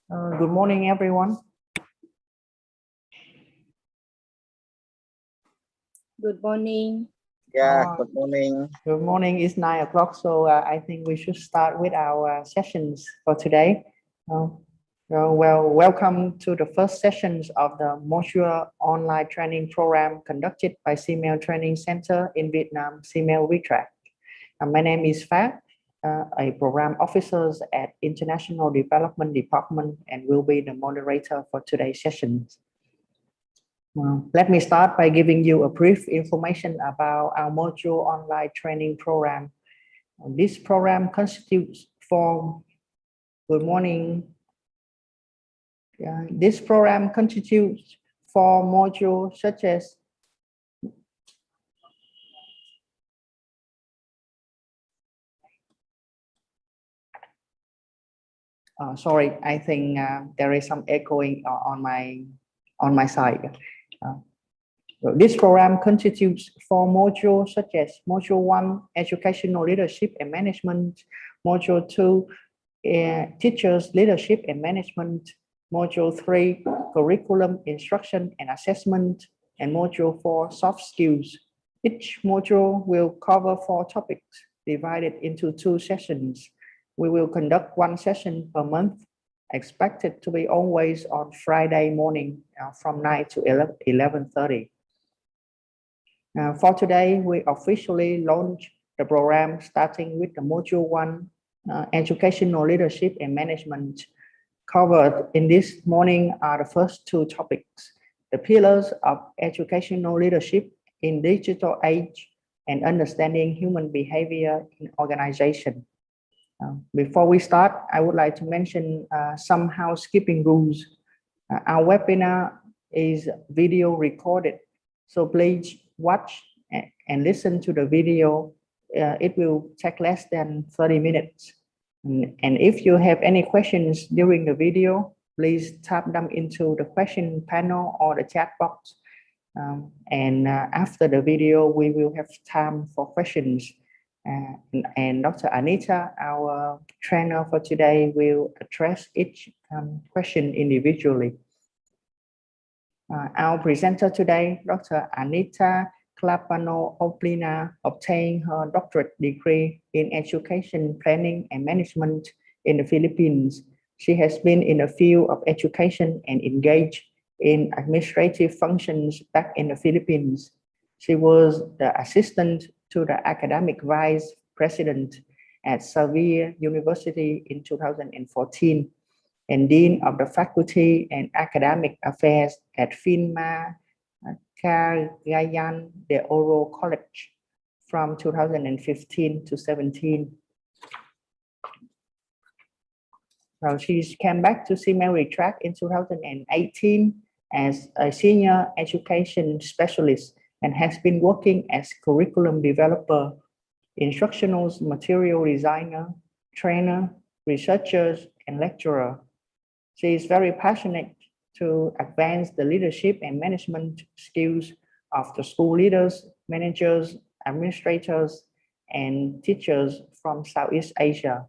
Good morning, everyone. Good morning. Good morning. Good morning. It's 9 o'clock, so I think we should start with our sessions for today. Welcome to the first sessions of the module online training program conducted by CMAIL Training Center in Vietnam, CMAIL Retract. My name is Phát, a program officer at International Development Department, and will be the moderator for today's sessions. Let me start by giving you a brief information about our module online training program. This program constitutes for, good morning. This program constitutes for modules such as sorry, I think there is some echoing on my side. This program constitutes four modules such as Module 1, Educational Leadership and Management, Module 2, Teachers Leadership and Management, Module 3, Curriculum Instruction and Assessment, and Module 4, Soft Skills. Each module will cover 4 topics divided into 2 sessions. We will conduct 1 session per month, expected to be always on Friday morning from 9 to 11:30. For today, we officially launch the program starting with the Module 1, Educational Leadership and Management. Covered in this morning are the first 2 topics, the pillars of educational leadership in digital age and understanding human behavior in organization. Before we start, I would like to mention some housekeeping rules. Our webinar is video recorded, so please watch and listen to the video. It will take less than 30 minutes. And if you have any questions during the video, please type them into the question panel or the chat box. After the video, we will have time for questions. And Dr. Anita, our trainer for today, will address each question individually. Our presenter today, Dr. Anita Clapano-Oplina, obtained her doctorate degree in education planning and management in the Philippines. She has been in the field of education and engaged in administrative functions back in the Philippines. She was the assistant to the academic vice president at Xavier University in 2014 and dean of the faculty and academic affairs at Finma Cagayan de Oro College from 2015 to 17. Now she came back to CMAIL Retract in 2018 as a senior education specialist and has been working as curriculum developer, instructional material designer, trainer, researcher, and lecturer. She is very passionate to advance the leadership and management skills of the school leaders, managers, administrators, and teachers from Southeast Asia.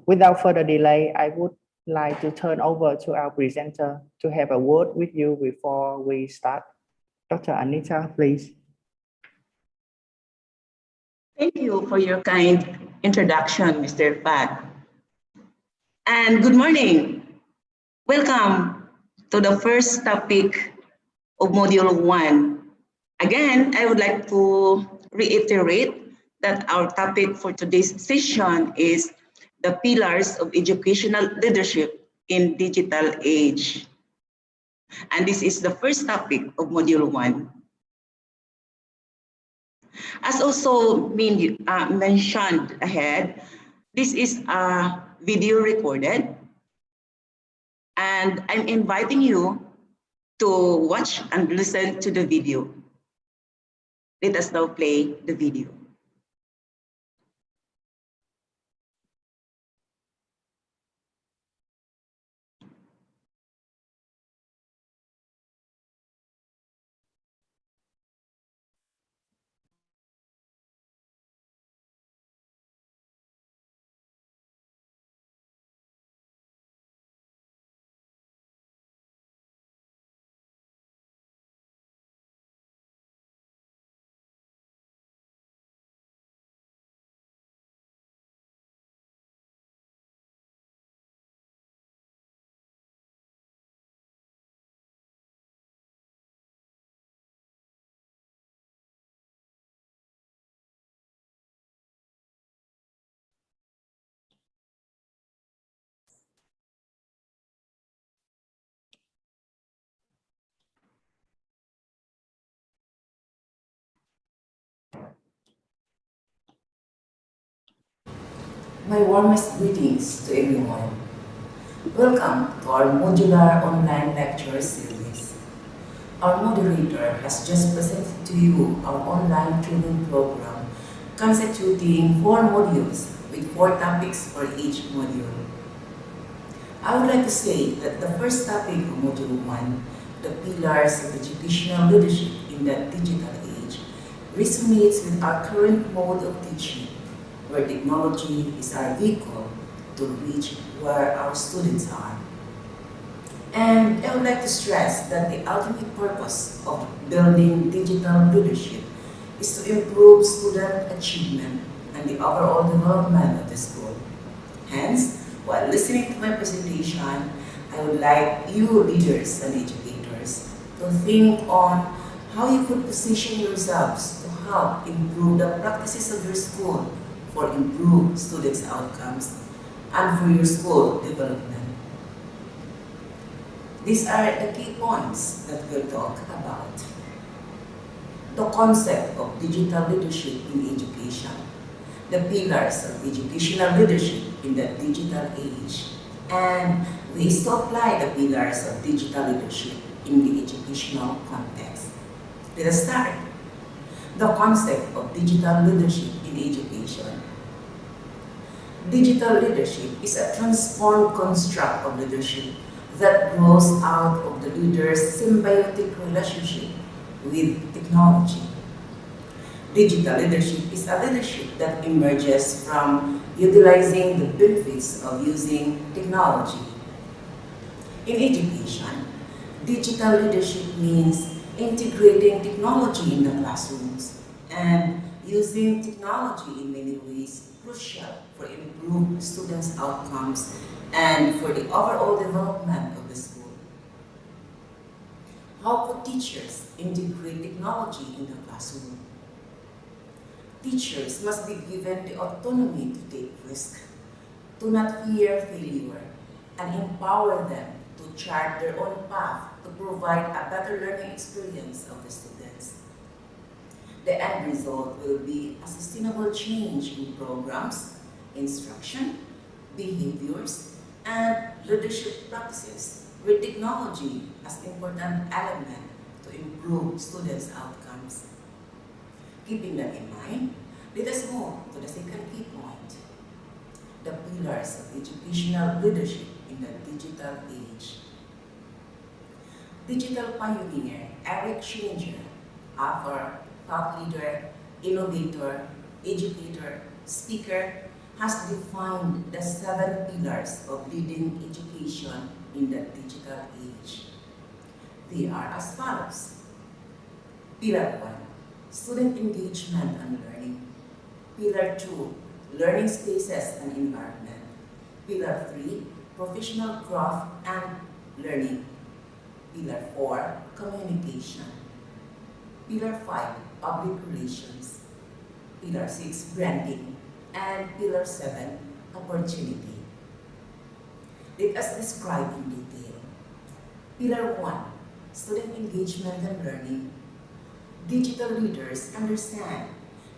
Without further delay, I would like to turn over to our presenter to have a word with you before we start. Dr. Anita, please. Thank you for your kind introduction, Mr. Phát. And good morning. Welcome to the first topic of Module 1. Again, I would like to reiterate that our topic for today's session is the pillars of educational leadership in digital age. And this is the first topic of Module 1. As also mentioned ahead, this is a video recorded, and I'm inviting you to watch and listen to the video. Let us now play the video. My warmest greetings to everyone. Welcome to our modular online lecture series. Our moderator has just presented to you our online training program constituting 4 modules with 4 topics for each module. I would like to say that the first topic of Module 1, the pillars of educational leadership in the digital age, resonates with our current mode of teaching, where technology is our vehicle to reach where our students are. And I would like to stress that the ultimate purpose of building digital leadership is to improve student achievement and the overall development of the school. Hence, while listening to my presentation, I would like you leaders and educators to think on how you could position yourselves to help improve the practices of your school for improved students' outcomes and for your school development. These are the key points that we'll talk about. The concept of digital leadership in education, the pillars of educational leadership in the digital age, and ways to apply the pillars of digital leadership in the educational context. Let us start. The concept of digital leadership in education. Digital leadership is a transformed construct of leadership that grows out of the leader's symbiotic relationship with technology. Digital leadership is a leadership that emerges from utilizing the benefits of using technology. In education, digital leadership means integrating technology in the classrooms and using technology in many ways crucial for improved students' outcomes and for the overall development of the school. How could teachers integrate technology in the classroom? Teachers must be given the autonomy to take risks, to not fear failure, and empower them to chart their own path to provide a better learning experience of the students. The end result will be a sustainable change in programs, instruction, behaviors, and leadership practices with technology as an important element to improve students' outcomes. Keeping that in mind, let us move to the second key point, the pillars of educational leadership in the digital age. Digital pioneer Eric Schillinger, author, thought leader, innovator, educator, speaker, has defined the 7 pillars of leading education in the digital age. They are as follows. Pillar 1, student engagement and learning. Pillar 2, learning spaces and environment. Pillar 3, professional growth and learning. Pillar 4, communication. Pillar 5, public relations. Pillar 6, branding. And Pillar 7, opportunity. Let us describe in detail. Pillar 1, student engagement and learning. Digital leaders understand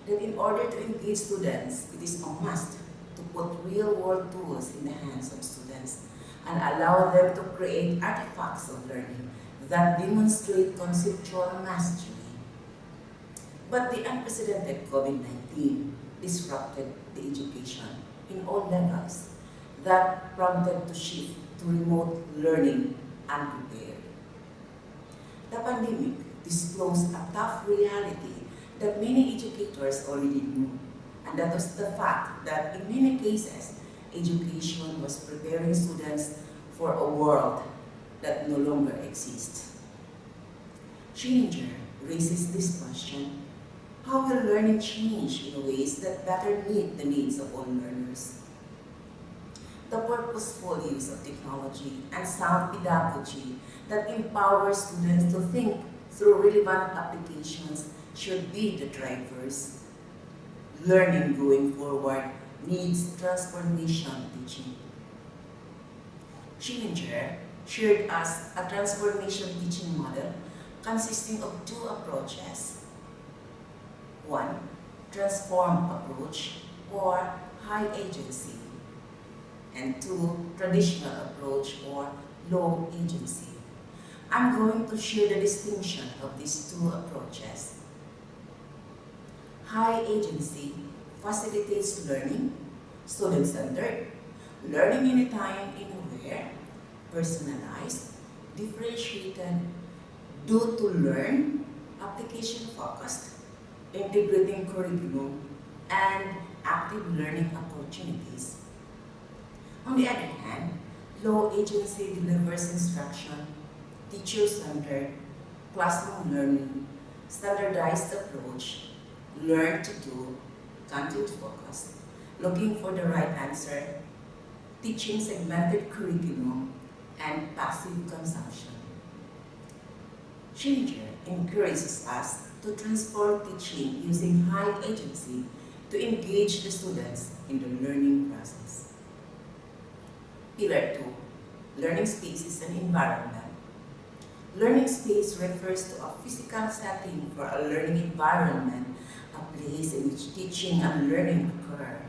that in order to engage students, it is a must to put real-world tools in the hands of students and allow them to create artifacts of learning that demonstrate conceptual mastery. But the unprecedented COVID-19 disrupted the education in all levels that prompted to shift to remote learning unprepared. The pandemic disclosed a tough reality that many educators already knew, and that was the fact that in many cases, education was preparing students for a world that no longer exists. Schillinger raises this question: how will learning change in ways that better meet the needs of all learners? The purposeful use of technology and sound pedagogy that empowers students to think through relevant applications should be the drivers. Learning going forward needs transformation teaching. Schillinger shared us a transformation teaching model consisting of 2 approaches. 1, transform approach, or high agency, and 2, traditional approach or low agency. I'm going to share the distinction of these 2 approaches. High agency facilitates learning, student-centered, learning anytime, anywhere, personalized, differentiated, due to learn, application-focused, integrating curriculum, and active learning opportunities. On the other hand, low agency delivers instruction, teacher-centered, classroom learning, standardized approach, learn to do, content-focused, looking for the right answer, teaching segmented curriculum, and passive consumption. Changer encourages us to transform teaching using high agency to engage the students in the learning process. Pillar 2, learning spaces and environment. Learning space refers to a physical setting for a learning environment, a place in which teaching and learning occur.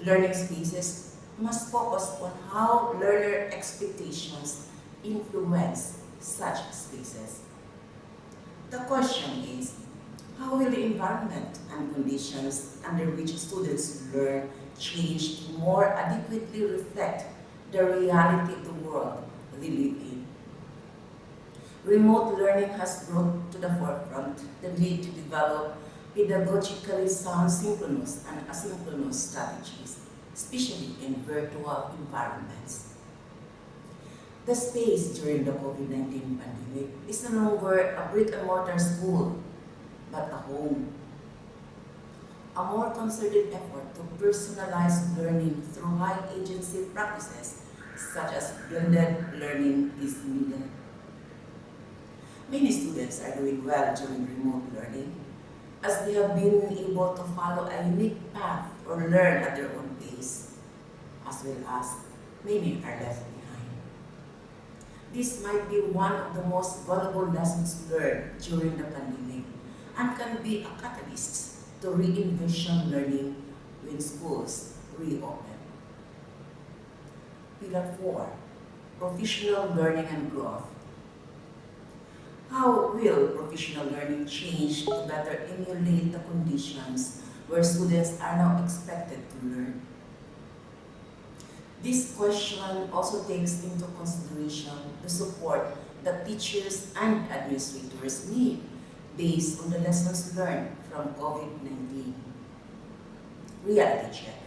Learning spaces must focus on how learner expectations influence such spaces. The question is, how will the environment and conditions under which students learn change to more adequately reflect the reality of the world they live in? Remote learning has brought to the forefront the need to develop pedagogically sound synchronous and asynchronous strategies, especially in virtual environments. The space during the COVID-19 pandemic is no longer a brick-and-mortar school, but a home. A more concerted effort to personalize learning through high-agency practices, such as blended learning, is needed. Many students are doing well during remote learning, as they have been able to follow a unique path or learn at their own pace, as well as many are left behind. This might be one of the most valuable lessons learned during the pandemic and can be a catalyst to re-envision learning when schools reopen. Pillar 4, professional learning and growth. How will professional learning change to better emulate the conditions where students are now expected to learn? This question also takes into consideration the support that teachers and administrators need based on the lessons learned from COVID-19. Reality check.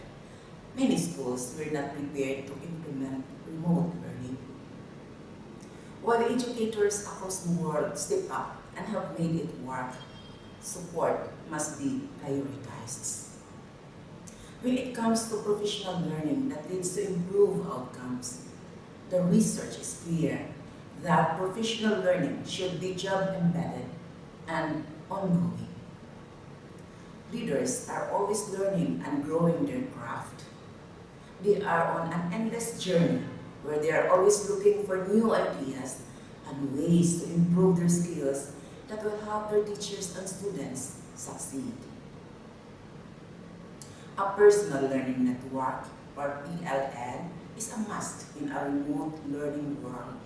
Many schools were not prepared to implement remote learning. While educators across the world step up and have made it work, support must be prioritized. When it comes to professional learning that leads to improved outcomes, the research is clear that professional learning should be job-embedded and ongoing. Leaders are always learning and growing their craft. They are on an endless journey where they are always looking for new ideas and ways to improve their skills that will help their teachers and students succeed. A personal learning network, or PLN, is a must in a remote learning world.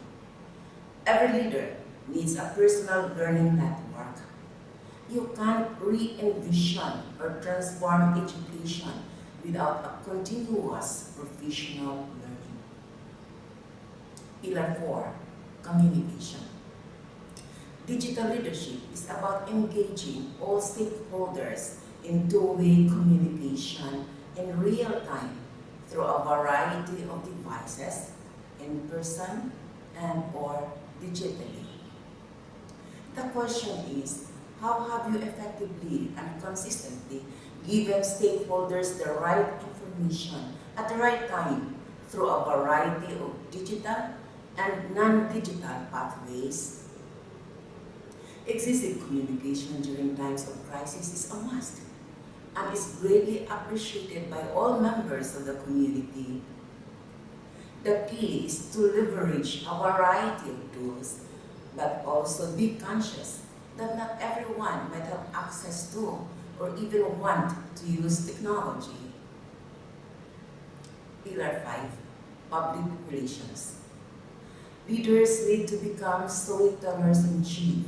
Every leader needs a personal learning network. You can't re-envision or transform education without a continuous professional learning. Pillar 4, communication. Digital leadership is about engaging all stakeholders in two-way communication in real time through a variety of devices, in person and or digitally. The question is, how have you effectively and consistently given stakeholders the right information at the right time through a variety of digital and non-digital pathways? Excessive communication during times of crisis is a must and is greatly appreciated by all members of the community. The key is to leverage a variety of tools, but also be conscious that not everyone might have access to or even want to use technology. Pillar 5, Public Relations. Leaders need to become storytellers in chief.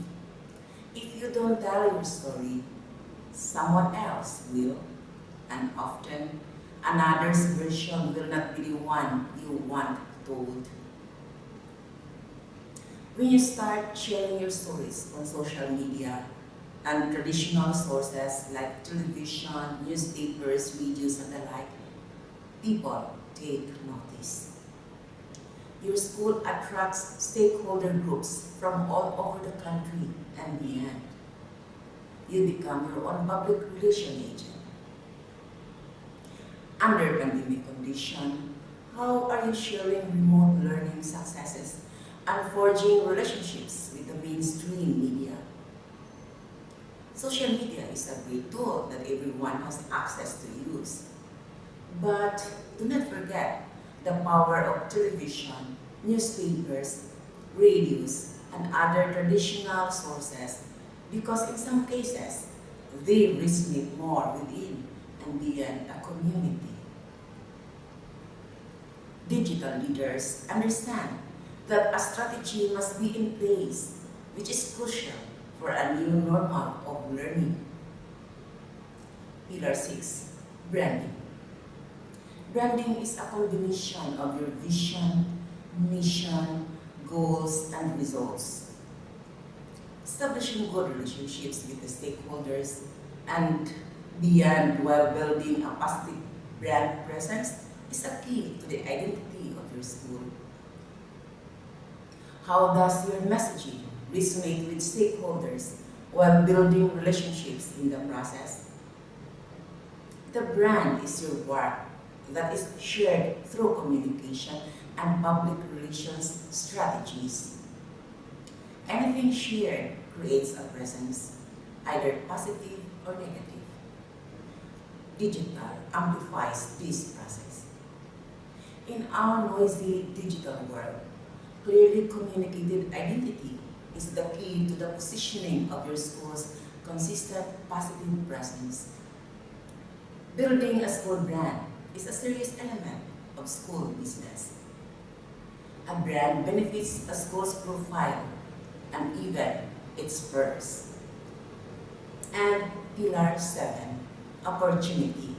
If you don't tell your story, someone else will, and often another's version will not be the one you want told. When you start sharing your stories on social media and traditional sources like television, newspapers, radios, and the like, people take notice. Your school attracts stakeholder groups from all over the country and beyond. You become your own public relation agent. Under pandemic condition, how are you sharing remote learning successes and forging relationships with the mainstream media? Social media is a great tool that everyone has access to use. But do not forget the power of television, newspapers, radios, and other traditional sources, because in some cases, they resonate more within and beyond a community. Digital leaders understand that a strategy must be in place, which is crucial for a new normal of learning. Pillar 6, branding. Branding is a combination of your vision, mission, goals, and results. Establishing good relationships with the stakeholders and beyond while building a positive brand presence is a key to the identity of your school. How does your messaging resonate with stakeholders while building relationships in the process? The brand is your work that is shared through communication and public relations strategies. Anything shared creates a presence, either positive or negative. Digital amplifies this process. In our noisy digital world, clearly communicated identity is the key to the positioning of your school's consistent positive presence. Building a school brand is a serious element of school business. A brand benefits a school's profile and even its purse. And Pillar 7, opportunity.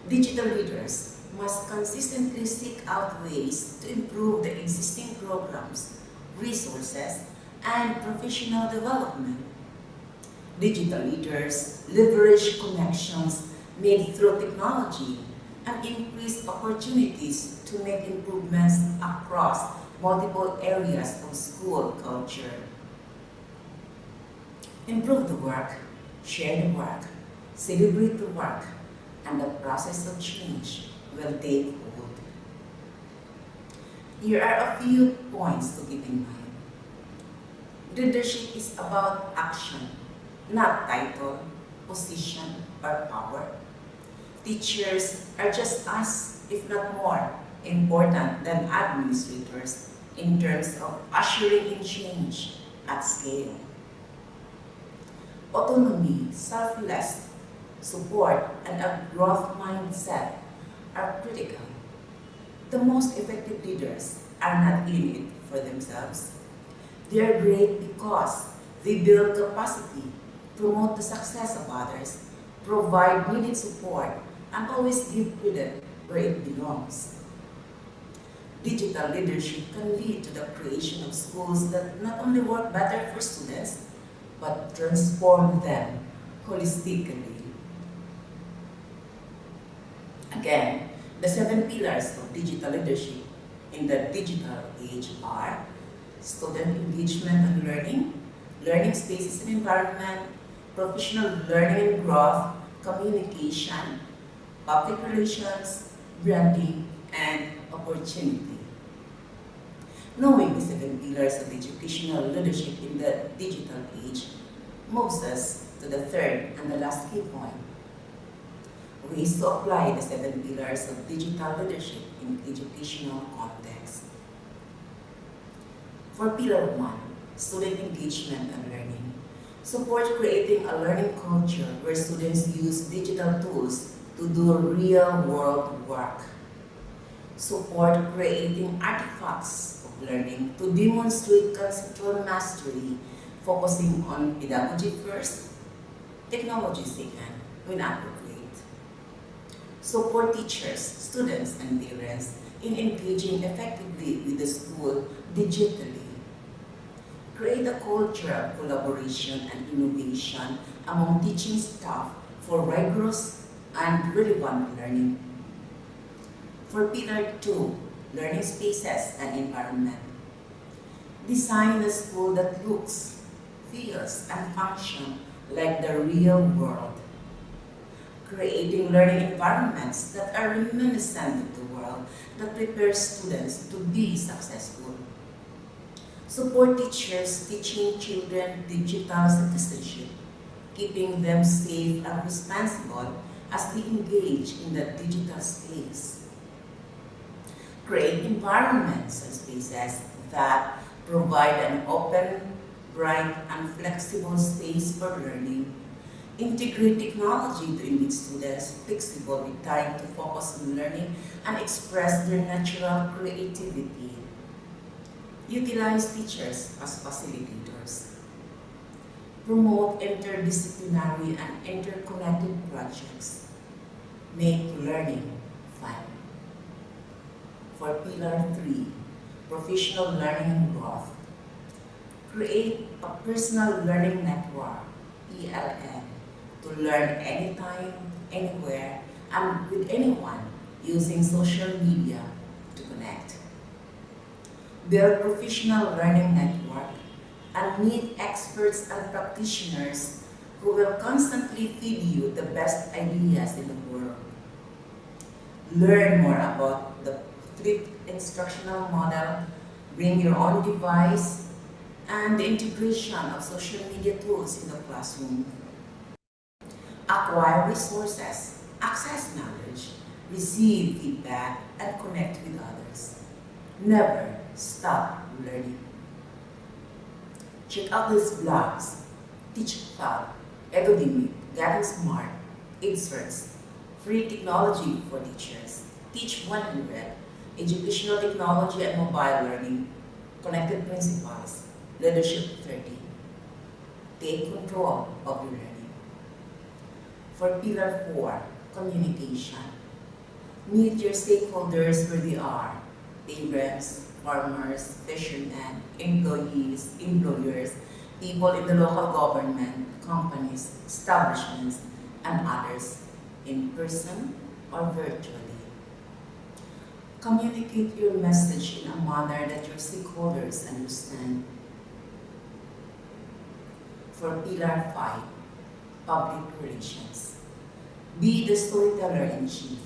Digital leaders must consistently seek out ways to improve the existing programs, resources, and professional development. Digital leaders leverage connections made through technology and increase opportunities to make improvements across multiple areas of school culture. Improve the work, share the work, celebrate the work, and the process of change will take hold. Here are a few points to keep in mind. Leadership is about action, not title, position, or power. Teachers are just as, if not more, important than administrators in terms of ushering in change at scale. Autonomy, selfless support, and a growth mindset are critical. The most effective leaders are not in it for themselves. They are great because they build capacity, promote the success of others, provide needed support, and always give credit where it belongs. Digital leadership can lead to the creation of schools that not only work better for students, but transform them holistically. Again, the 7 pillars of digital leadership in the digital age are student engagement and learning, learning spaces and environment, professional learning and growth, communication, public relations, branding, and opportunity. Knowing the 7 pillars of educational leadership in the digital age moves us to the third and the last key point. Ways to apply the 7 pillars of digital leadership in educational context. For Pillar 1, student engagement and learning, support creating a learning culture where students use digital tools to do real-world work. support creating artifacts of learning to demonstrate conceptual mastery, focusing on pedagogy first, technology second, when appropriate. Support teachers, students, and parents in engaging effectively with the school digitally. Create a culture of collaboration and innovation among teaching staff for rigorous and relevant learning. For Pillar 2, learning spaces and environment. Design a school that looks, feels, and functions like the real world. Creating learning environments that are reminiscent of the world that prepare students to be successful. Support teachers teaching children digital citizenship, keeping them safe and responsible as they engage in the digital space. Create environments and spaces that provide an open, bright, and flexible space for learning. Integrate technology to make students flexible with time to focus on learning and express their natural creativity. Utilize teachers as facilitators. Promote interdisciplinary and interconnected projects. Make learning fun. For Pillar 3, professional learning and growth. Create a personal learning network, PLN, to learn anytime, anywhere, and with anyone using social media to connect. Build professional learning network and meet experts and practitioners who will constantly feed you the best ideas in the world. Learn more about the flipped instructional model, bring your own device, and the integration of social media tools in the classroom. Acquire resources, access knowledge, receive feedback, and connect with others. Never stop learning. Check out these blogs: TeachTalk, Edudemy, Getting Smart, Inserts, Free Technology for Teachers, Teach 100, Educational Technology and Mobile Learning, Connected Principles, Leadership 30. Take control of your learning. For Pillar 4, communication. Meet your stakeholders where they are: parents, farmers, fishermen, employees, employers, people in the local government, companies, establishments, and others, in person or virtually. Communicate your message in a manner that your stakeholders understand. For Pillar 5, public relations. Be the storyteller in chief.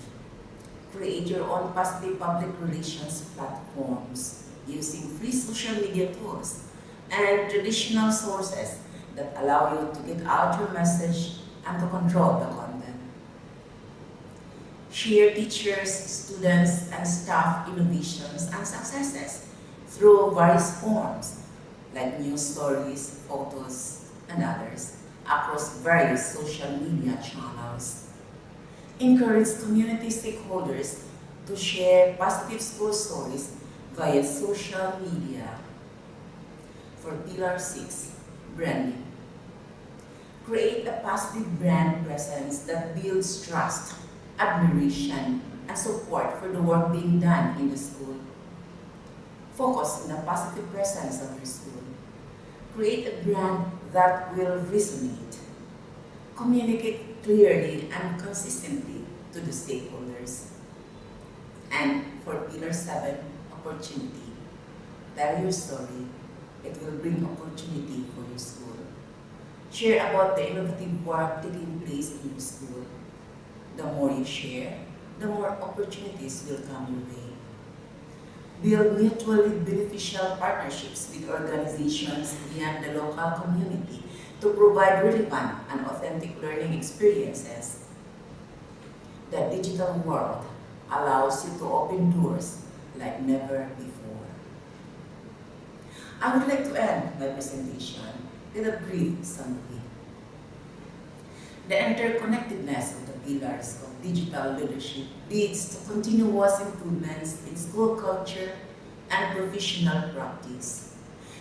Create your own positive public relations platforms using free social media tools and traditional sources that allow you to get out your message and to control the content. Share teachers, students, and staff innovations and successes through various forms like news stories, photos, and others across various social media channels. Encourage community stakeholders to share positive school stories via social media. For Pillar 6, branding. Create a positive brand presence that builds trust, admiration, and support for the work being done in the school. Focus on the positive presence of your school. Create a brand that will resonate. Communicate clearly and consistently to the stakeholders. And for Pillar 7, opportunity. Tell your story. It will bring opportunity for your school. Share about the innovative work taking place in your school. The more you share, the more opportunities will come your way. Build mutually beneficial partnerships with organizations beyond the local community to provide relevant and authentic learning experiences. The digital world allows you to open doors like never before. I would like to end my presentation with a brief summary. The interconnectedness of the pillars of digital leadership leads to continuous improvements in school culture and professional practice.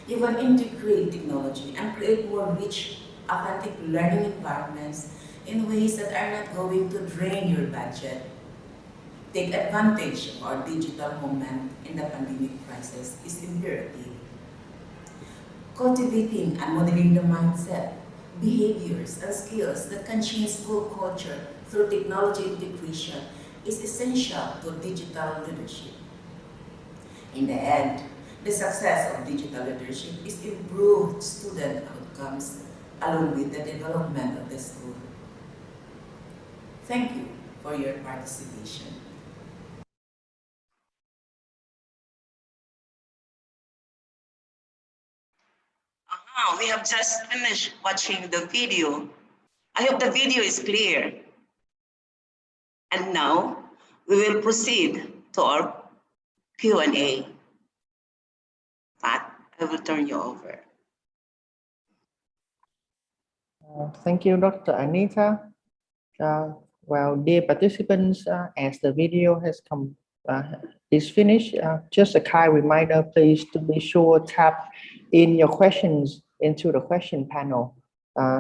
You can integrate technology and create more rich, authentic learning environments in ways that are not going to drain your budget. Take advantage of our digital moment in the pandemic crisis is imperative. Cultivating and modeling the mindset, behaviors, and skills that can change school culture through technology integration is essential to digital leadership. In the end, the success of digital leadership is improved student outcomes along with the development of the school. Thank you for your participation. We have just finished watching the video. I hope the video is clear. And now we will proceed to our Q&A. Pat, I will turn you over. Thank you, Dr. Anita. Well, dear participants, as the video has is finished, just a kind reminder, please to be sure tap in your questions into the question panel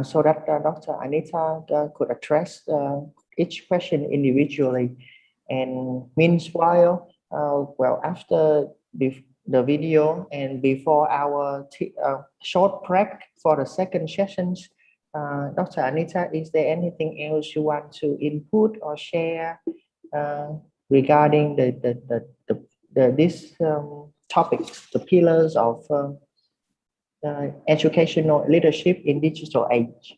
so that Dr. Anita could address each question individually. And meanwhile, well, after the video and before our short break for the second sessions, Dr. Anita, is there anything else you want to input or share regarding this topic, the pillars of educational leadership in digital age?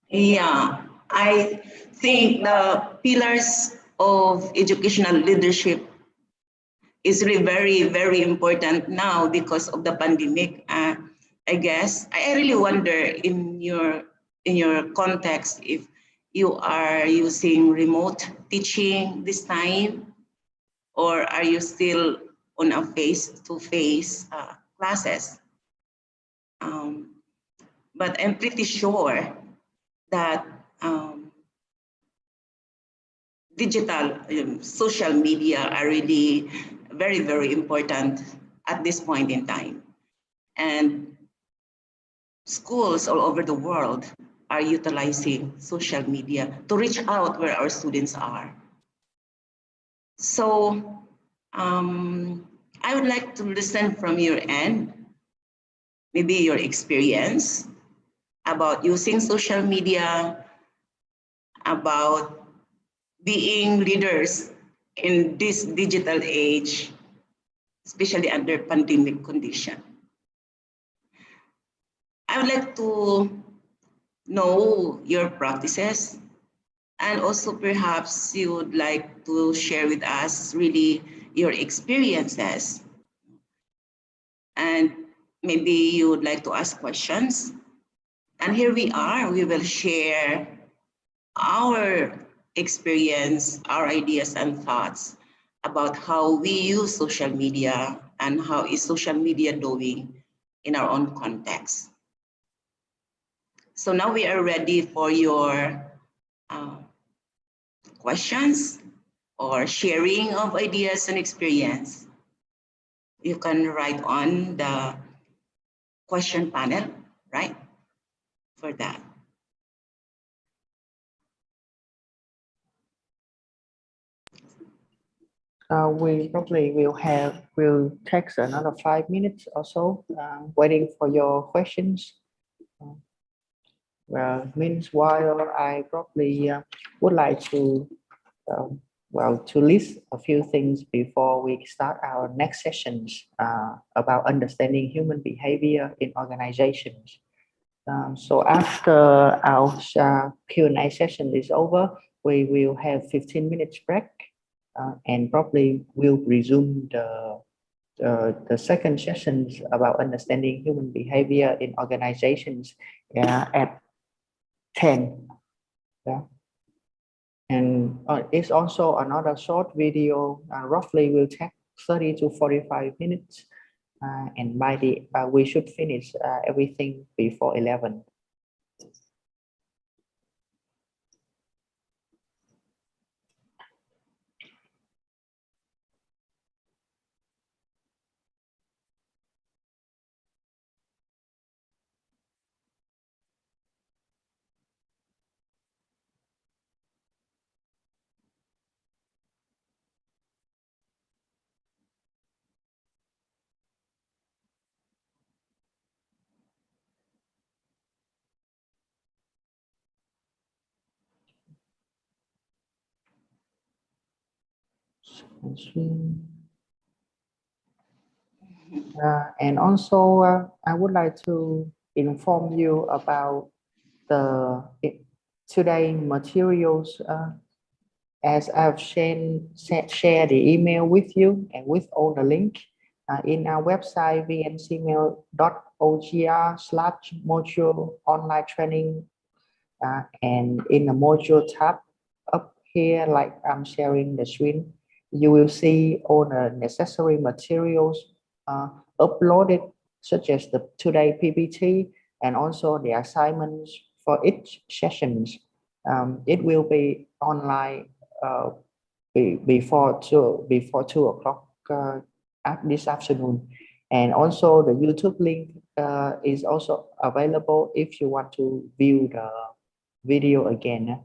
Yeah, I think the pillars of educational leadership is really very, very important now because of the pandemic. I guess I really wonder in your context if you are using remote teaching this time, or are you still on a face-to-face classes? But I'm pretty sure that digital social media are really very, very important at this point in time. And schools all over the world are utilizing social media to reach out where our students are. So I would like to listen from your end, maybe your experience about using social media, about being leaders in this digital age, especially under pandemic condition. I would like to know your practices, and also perhaps you would like to share with us really your experiences. And maybe you would like to ask questions. And here we are, we will share our experience, our ideas and thoughts about how we use social media and how is social media doing in our own context. So now we are ready for your questions or sharing of ideas and experience. You can write on the question panel, right? For that. We probably will take another 5 minutes or so, waiting for your questions. Well, meanwhile, I probably would like to, to list a few things before we start our next sessions about understanding human behavior in organizations. So after our Q&A session is over, we will have 15 minutes break, and probably we'll resume the second sessions about understanding human behavior in organizations at 10. Yeah. And it's also another short video, roughly will take 30 to 45 minutes. And by we should finish everything before 11. And also, I would like to inform you about the today materials as I've shared the email with you and with all the link in our website vncmail.ogr/module online training, and in the module tab up here, like I'm sharing the screen, you will see all the necessary materials uploaded, such as the today PPT and also the assignments for each sessions. It will be online before 2 o'clock at this afternoon, and also the YouTube link is also available if you want to view the video again.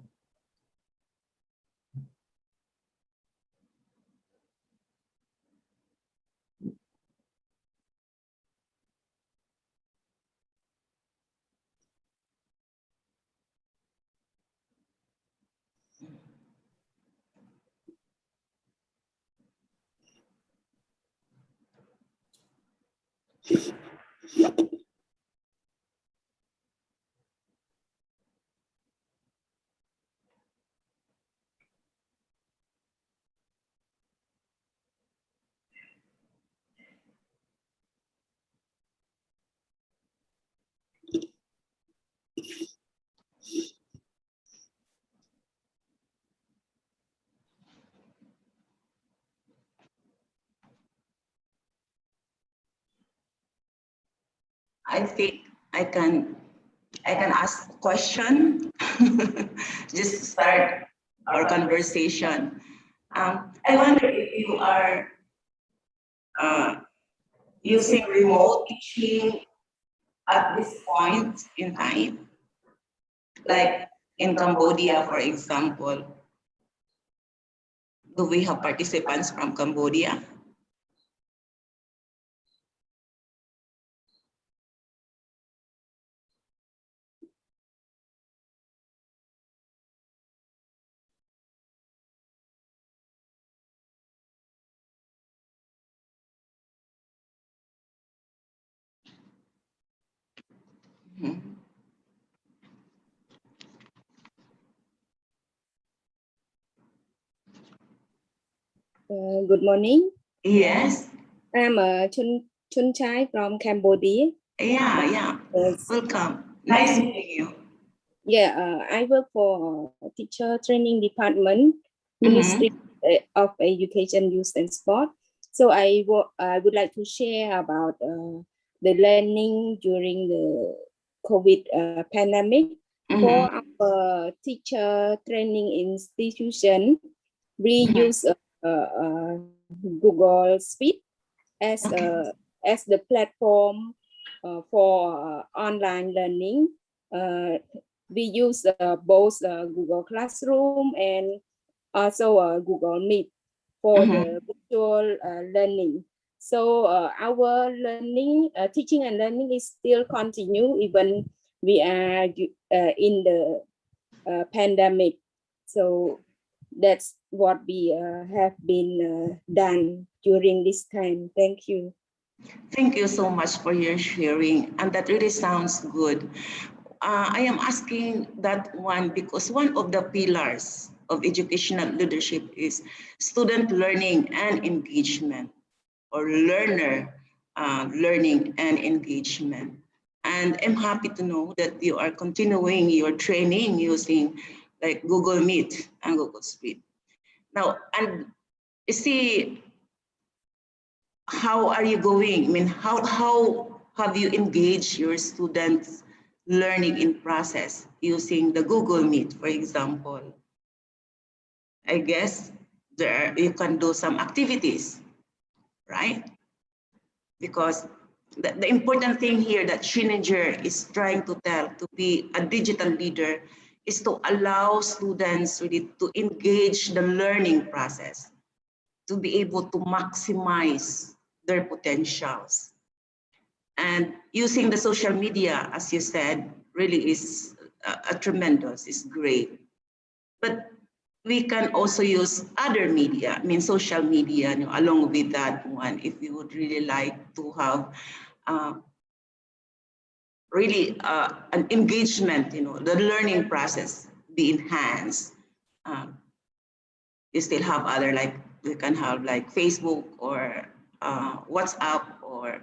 I think I can ask a question just to start our conversation. I wonder if you are using remote teaching at this point in time, like in Cambodia, for example. Do we have participants from Cambodia? Mhm. Good morning. Yes. I'm Chun Chai from Cambodia. Yeah. Yes. Welcome. Nice meeting you. Yeah, I work for teacher training department, Ministry of Education, Youth and Sport. So I would like to share about the learning during the COVID pandemic. For our teacher training institution, we use Google Speak as the platform for online learning. We use both Google Classroom and also Google Meet for the virtual learning. So our learning, teaching and learning is still continue even we are in the pandemic. So that's what we have been done during this time. Thank you. Thank you so much for your sharing, and that really sounds good. I am asking that one because one of the pillars of educational leadership is student learning and engagement, or learner learning and engagement. And I'm happy to know that you are continuing your training using like Google Meet and Google Speak. Now, and you see, how are you going? I mean, how have you engaged your students learning in process using the Google Meet, for example? I guess you can do some activities, right? Because the important thing here that Schrödinger is trying to tell, to be a digital leader, is to allow students really to engage the learning process, to be able to maximize their potentials. And using the social media, as you said, really is a tremendous, is great. But we can also use other media, I mean, social media, along with that one, if we would really like to have really an engagement, the learning process be enhanced. You still have other, like, we can have like Facebook or WhatsApp or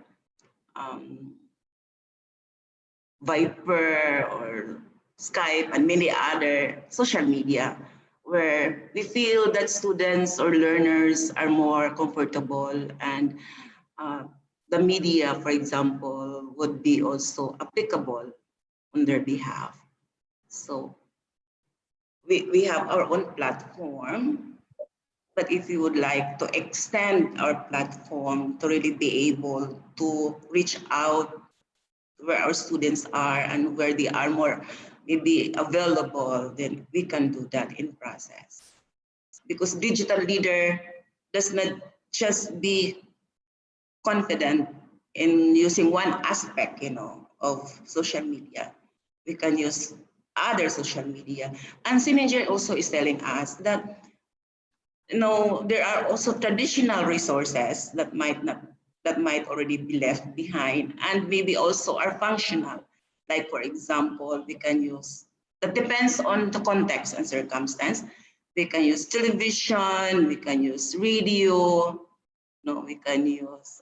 Viber or Skype and many other social media where we feel that students or learners are more comfortable, and the media, for example, would be also applicable on their behalf. So we have our own platform, but if you would like to extend our platform to really be able to reach out where our students are and where they are more maybe available, then we can do that in process. Because digital leader does not just be confident in using one aspect, of social media. We can use other social media. And Synergy also is telling us that, there are also traditional resources that might already be left behind and maybe also are functional. Like, for example, we can use, that depends on the context and circumstance. We can use television, we can use radio, we can use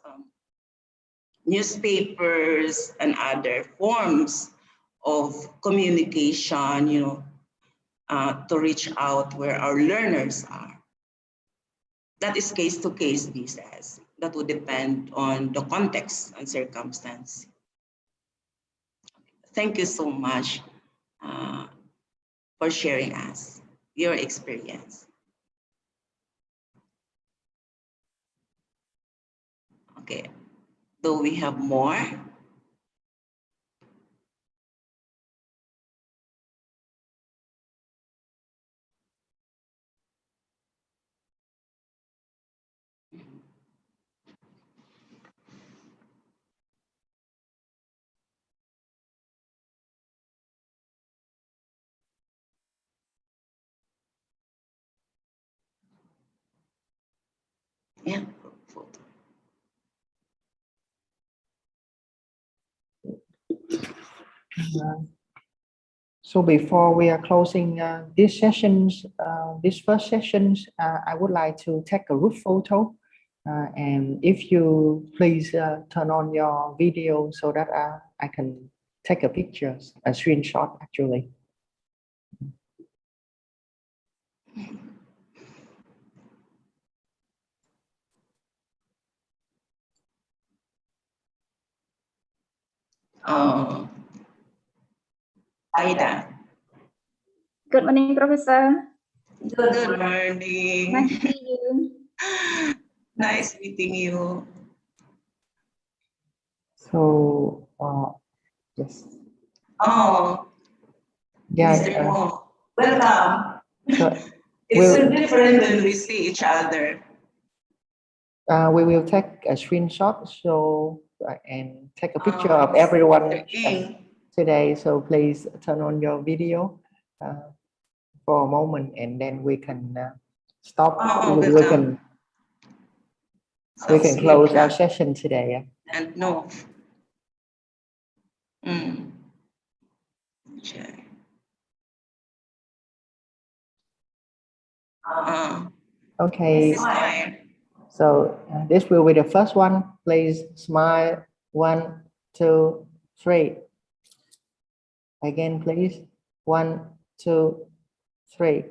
newspapers and other forms of communication, to reach out where our learners are. That is case-to-case basis. That would depend on the context and circumstance. Thank you so much for sharing us your experience. Okay, do we have more? Yeah. So before we are closing these sessions, this first sessions, I would like to take a group photo. And if you please turn on your video so that I can take a picture, a screenshot actually. Oh, Aida. Good morning, Professor. Good morning. Nice to meet you. Nice meeting you. So, yes. Oh, Yeah. Mr. Mo, welcome. So It's so different when we see each other. we will take a screenshot and take a picture of everyone today. So please turn on your video for a moment, and then we can stop. We can close our session today. And no. Check. Okay. So this will be the first one. Please smile. 1, 2, 3. Again, please. 1, 2, 3.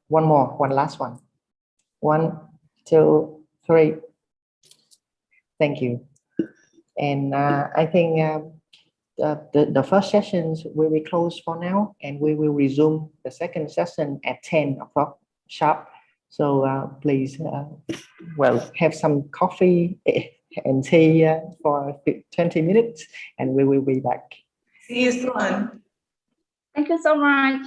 One more. One last one. 1, 2, 3. Thank you. And I think the first sessions will be closed for now, and we will resume the second session at 10 o'clock sharp. So please, have some coffee and tea for 20 minutes, and we will be back. See you soon. Thank you so much.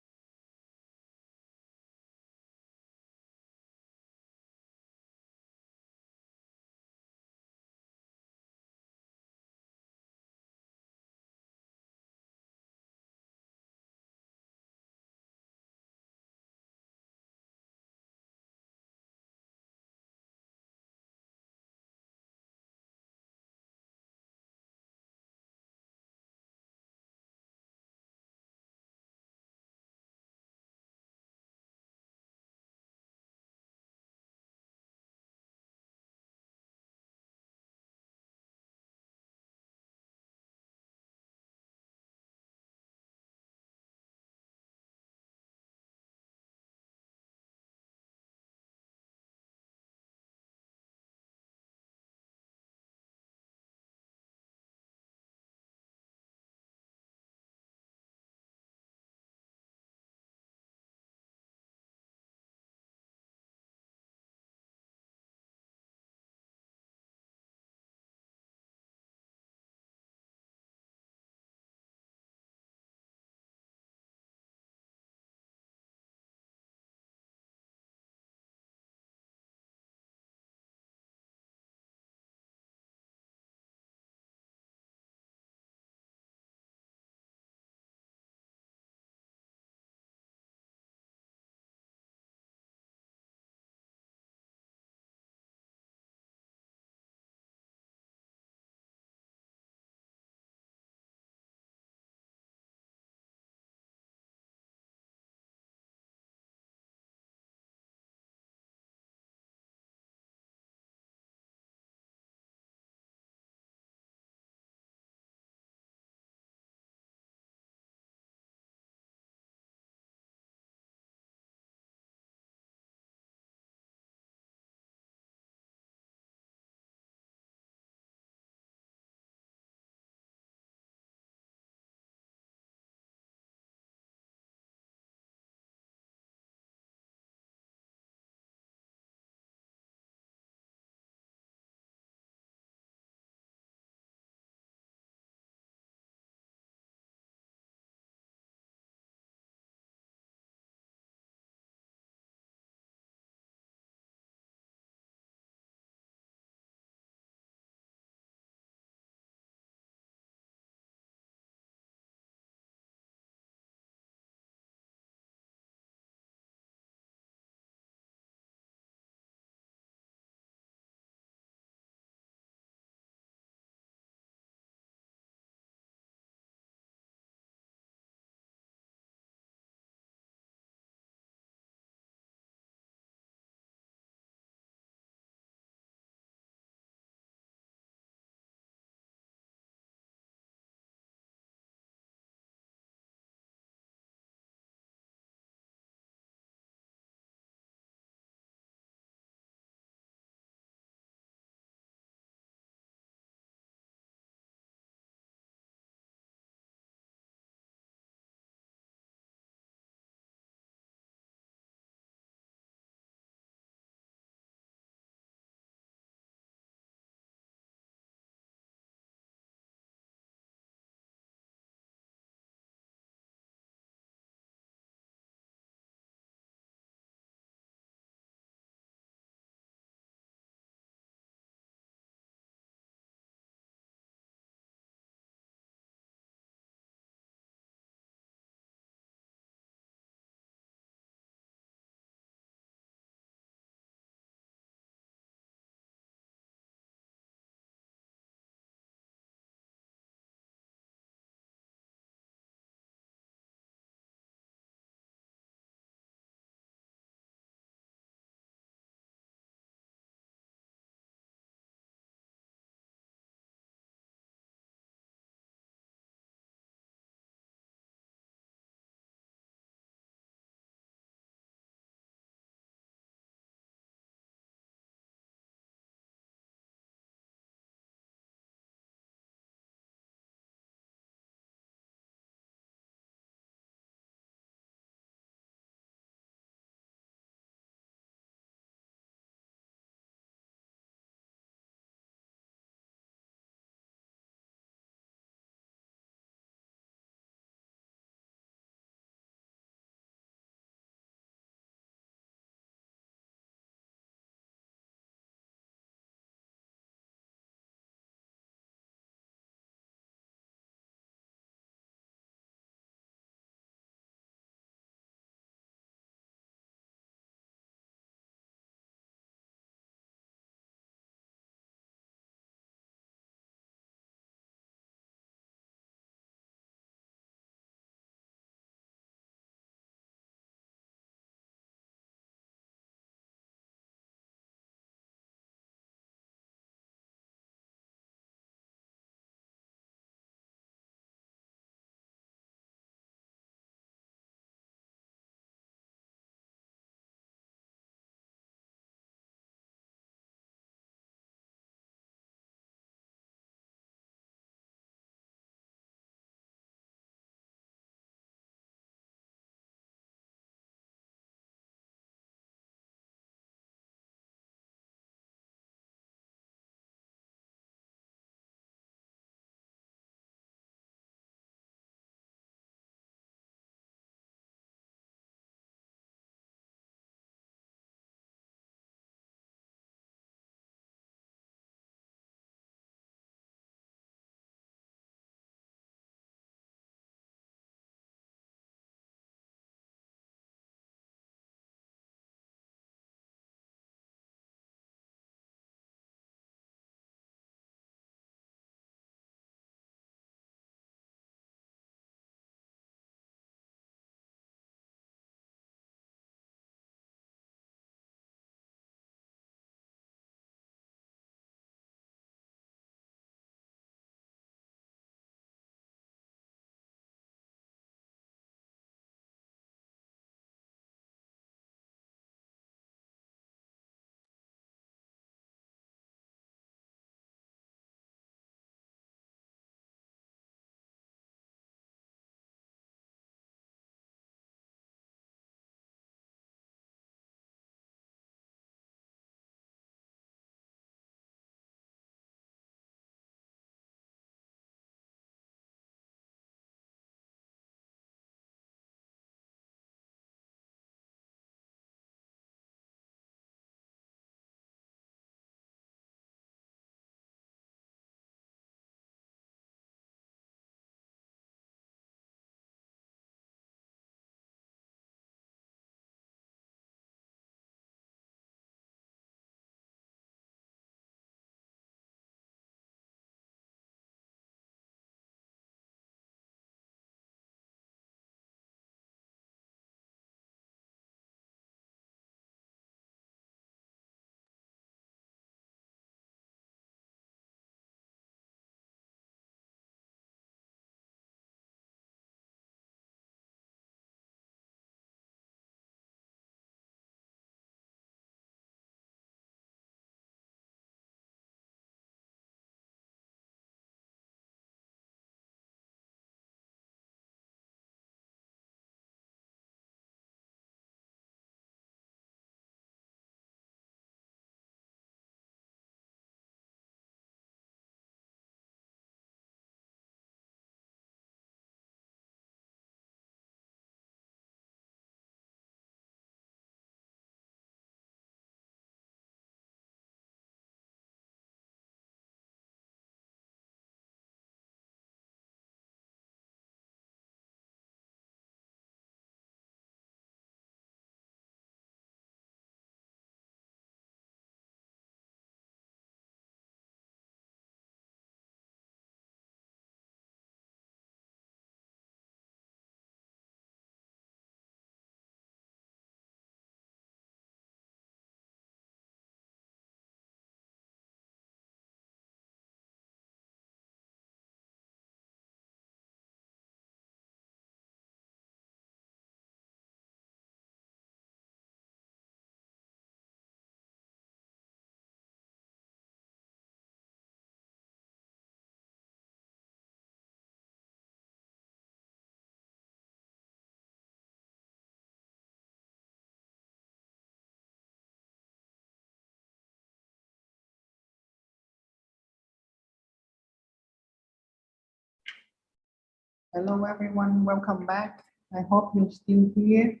Hello, everyone. Welcome back. I hope you're still here.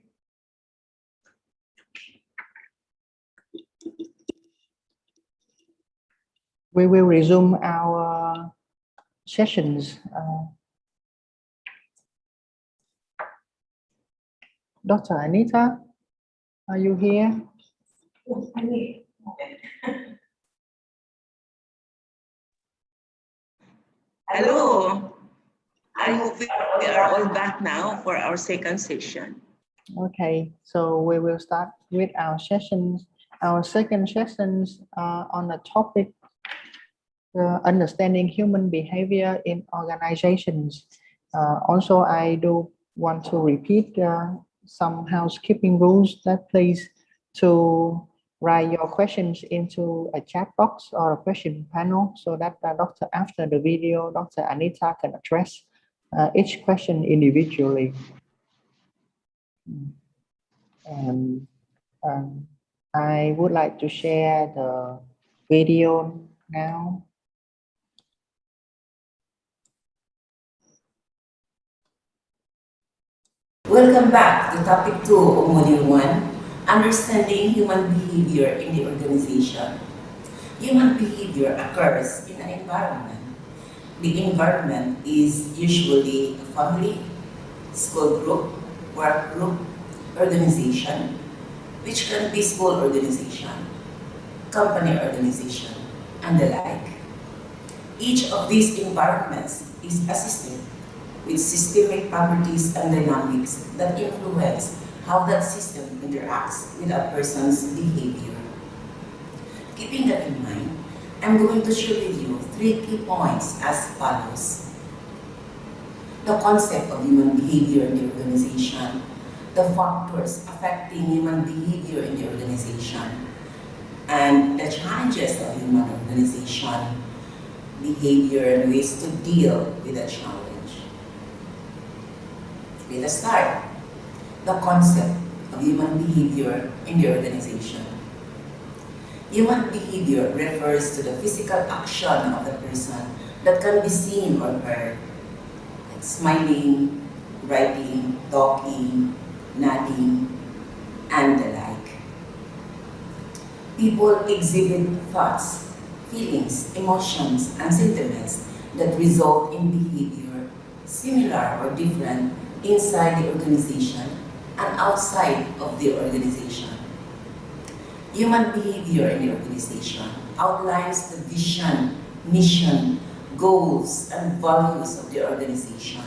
We will resume our sessions. Dr. Anita, are you here? Hello. I hope we are all back now for our second session. Okay, so we will start with our sessions. Our second sessions on the topic understanding human behavior in organizations. Also, I do want to repeat some housekeeping rules that please to write your questions into a chat box or a question panel so that after the video, Dr. Anita can address each question individually. And I would like to share the video now. Welcome back to topic 2 of module 1, understanding human behavior in the organization. Human behavior occurs in an environment. The environment is usually a family, school group, work group, organization, which can be school organization, company organization, and the like. Each of these environments is a system with systemic properties and dynamics that influence how that system interacts with a person's behavior. Keeping that in mind, I'm going to share with you 3 key points as follows. The concept of human behavior in the organization, the factors affecting human behavior in the organization, and the challenges of human organization behavior and ways to deal with the challenge. Let us start. The concept of human behavior in the organization. Human behavior refers to the physical action of the person that can be seen or heard, like smiling, writing, talking, nodding, and the like. People exhibit thoughts, feelings, emotions, and sentiments that result in behavior similar or different inside the organization and outside of the organization. Human behavior in the organization outlines the vision, mission, goals, and values of the organization.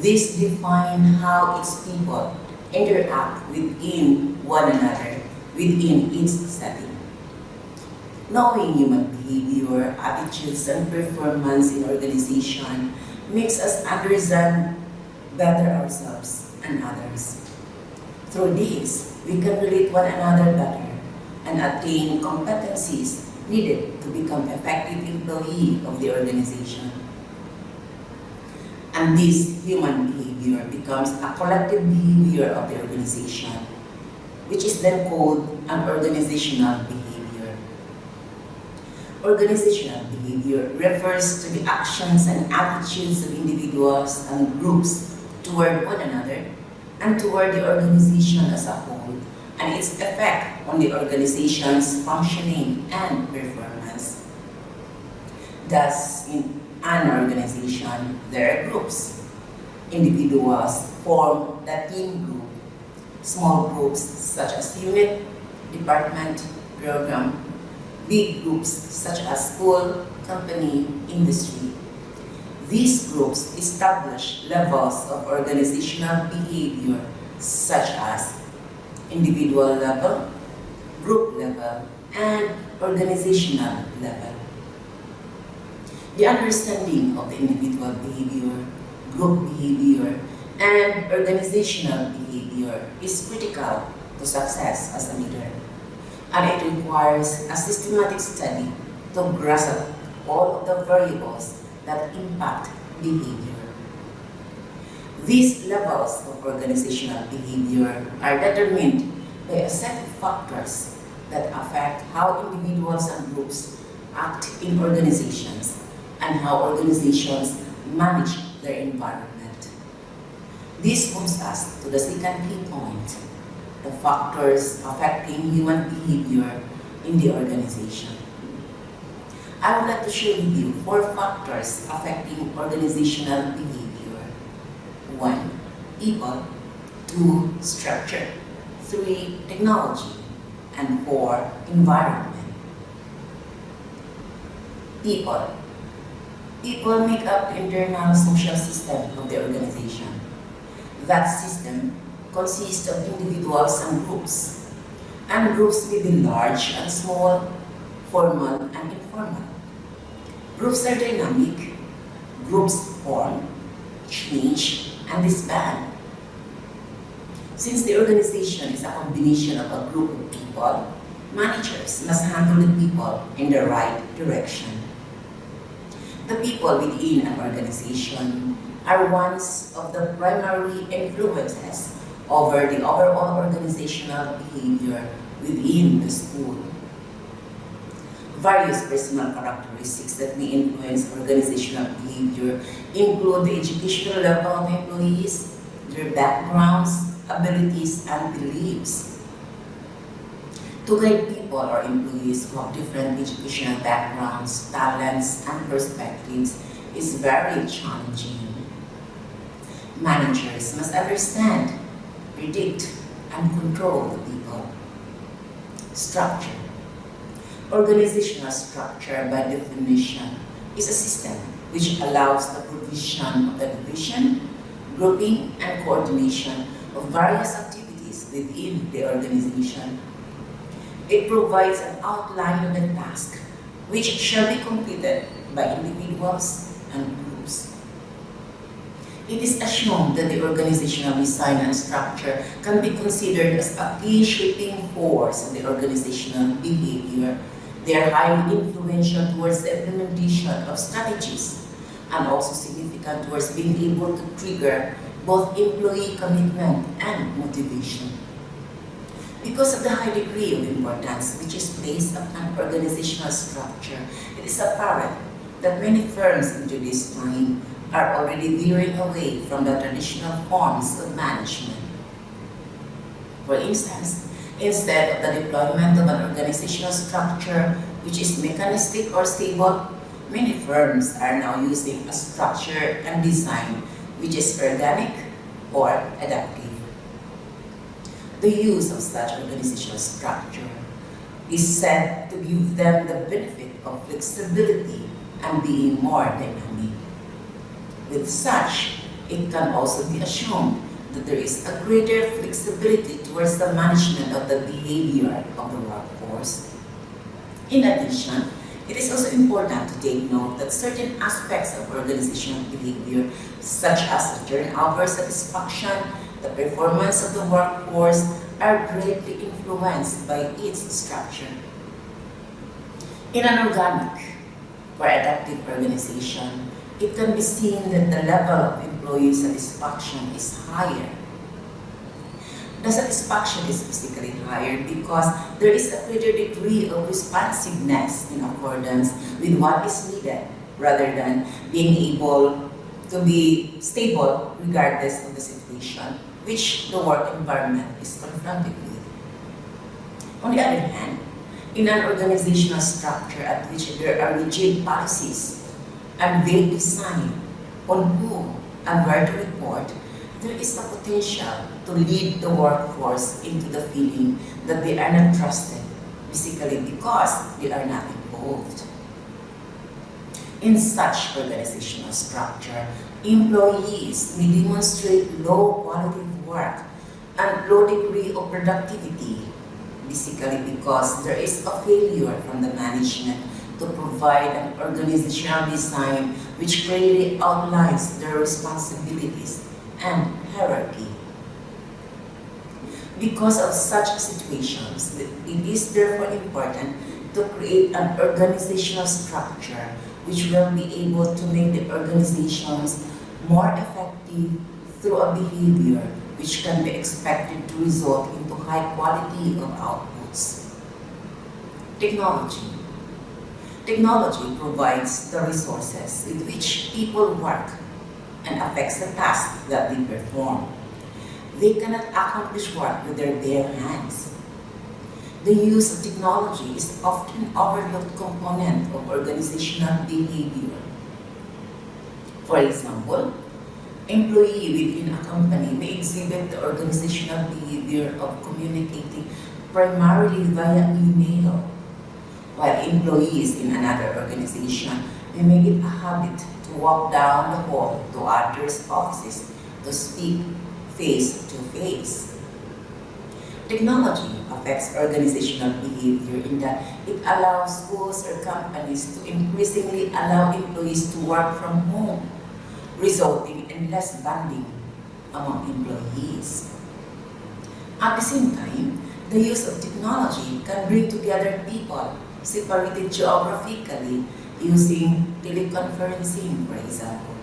These define how its people interact within one another within its setting. Knowing human behavior, attitudes, and performance in organization makes us understand better ourselves and others. Through this, we can relate one another better and attain competencies needed to become effective employee of the organization. And this human behavior becomes a collective behavior of the organization, which is then called an organizational behavior. Organizational behavior refers to the actions and attitudes of individuals and groups toward one another and toward the organization as a whole, and its effect on the organization's functioning and performance. Thus, in an organization, there are groups. Individuals form the team group. Small groups such as unit, department, program. Big groups such as school, company, industry. These groups establish levels of organizational behavior such as individual level, group level, and organizational level. The understanding of the individual behavior, group behavior, and organizational behavior is critical to success as a leader, and it requires a systematic study to grasp all of the variables that impact behavior. These levels of organizational behavior are determined by a set of factors that affect how individuals and groups act in organizations and how organizations manage their environment. This moves us to the second key point, the factors affecting human behavior in the organization. I would like to share with you 4 factors affecting organizational behavior. 1, people. 2, structure. 3, technology. And 4, environment. People. People make up the internal social system of the organization. That system consists of individuals and groups. And groups may be large and small, formal and informal. Groups are dynamic. Groups form, change, and disband. Since the organization is a combination of a group of people, managers must handle the people in the right direction. The people within an organization are ones of the primary influences over the overall organizational behavior within the school. Various personal characteristics that may influence organizational behavior include the educational level of employees, their backgrounds, abilities, and beliefs. To guide people or employees who have different educational backgrounds, talents, and perspectives is very challenging. Managers must understand, predict, and control the people. Structure. Organizational structure, by definition, is a system which allows the provision of the division, grouping, and coordination of various activities within the organization. It provides an outline of the task which shall be completed by individuals and groups. It is assumed that the organizational design and structure can be considered as a key shaping force in the organizational behavior. They are highly influential towards the implementation of strategies and also significant towards being able to trigger both employee commitment and motivation. Because of the high degree of importance which is placed upon organizational structure, it is apparent that many firms in today's time are already veering away from the traditional forms of management. For instance, instead of the deployment of an organizational structure which is mechanistic or stable, many firms are now using a structure and design which is organic or adaptive. The use of such organizational structure is said to give them the benefit of flexibility and being more dynamic. With such, it can also be assumed that there is a greater flexibility towards the management of the behavior of the workforce. In addition, it is also important to take note that certain aspects of organizational behavior, such as the turnover satisfaction, the performance of the workforce, are greatly influenced by its structure. In an organic or adaptive organization, it can be seen that the level of employee satisfaction is higher. The satisfaction is physically higher because there is a greater degree of responsiveness in accordance with what is needed, rather than being able to be stable regardless of the situation which the work environment is confronted with. On the other hand, in an organizational structure at which there are rigid policies and vague design on who and where to report, there is a potential to lead the workforce into the feeling that they are not trusted, basically because they are not involved. In such organizational structure, employees may demonstrate low quality of work and low degree of productivity, basically because there is a failure from the management to provide an organizational design which clearly outlines their responsibilities and hierarchy. Because of such situations, it is therefore important to create an organizational structure which will be able to make the organizations more effective through a behavior which can be expected to result into high quality of outputs. Technology. Technology provides the resources with which people work and affects the tasks that they perform. They cannot accomplish work with their bare hands. The use of technology is often an overlooked component of organizational behavior. For example, employee within a company may exhibit the organizational behavior of communicating primarily via email, while employees in another organization may make it a habit to walk down the hall to others' offices to speak face to face. Technology affects organizational behavior in that it allows schools or companies to increasingly allow employees to work from home, resulting in less bonding among employees. At the same time, the use of technology can bring together people separated geographically using teleconferencing, for example.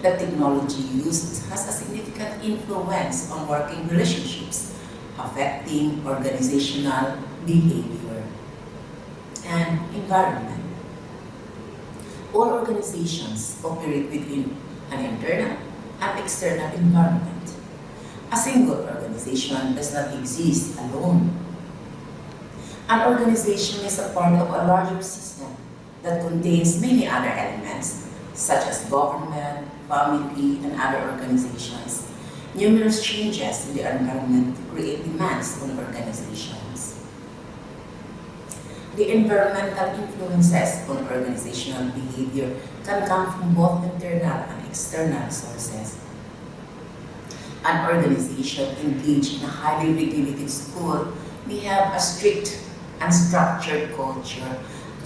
The technology used has a significant influence on working relationships, affecting organizational behavior and environment. All organizations operate within an internal and external environment. A single organization does not exist alone. An organization is a part of a larger system that contains many other elements, such as government, family, and other organizations. Numerous changes in the environment create demands on organizations. The environmental influences on organizational behavior can come from both internal and external sources. An organization engaged in a highly regulated school may have a strict and structured culture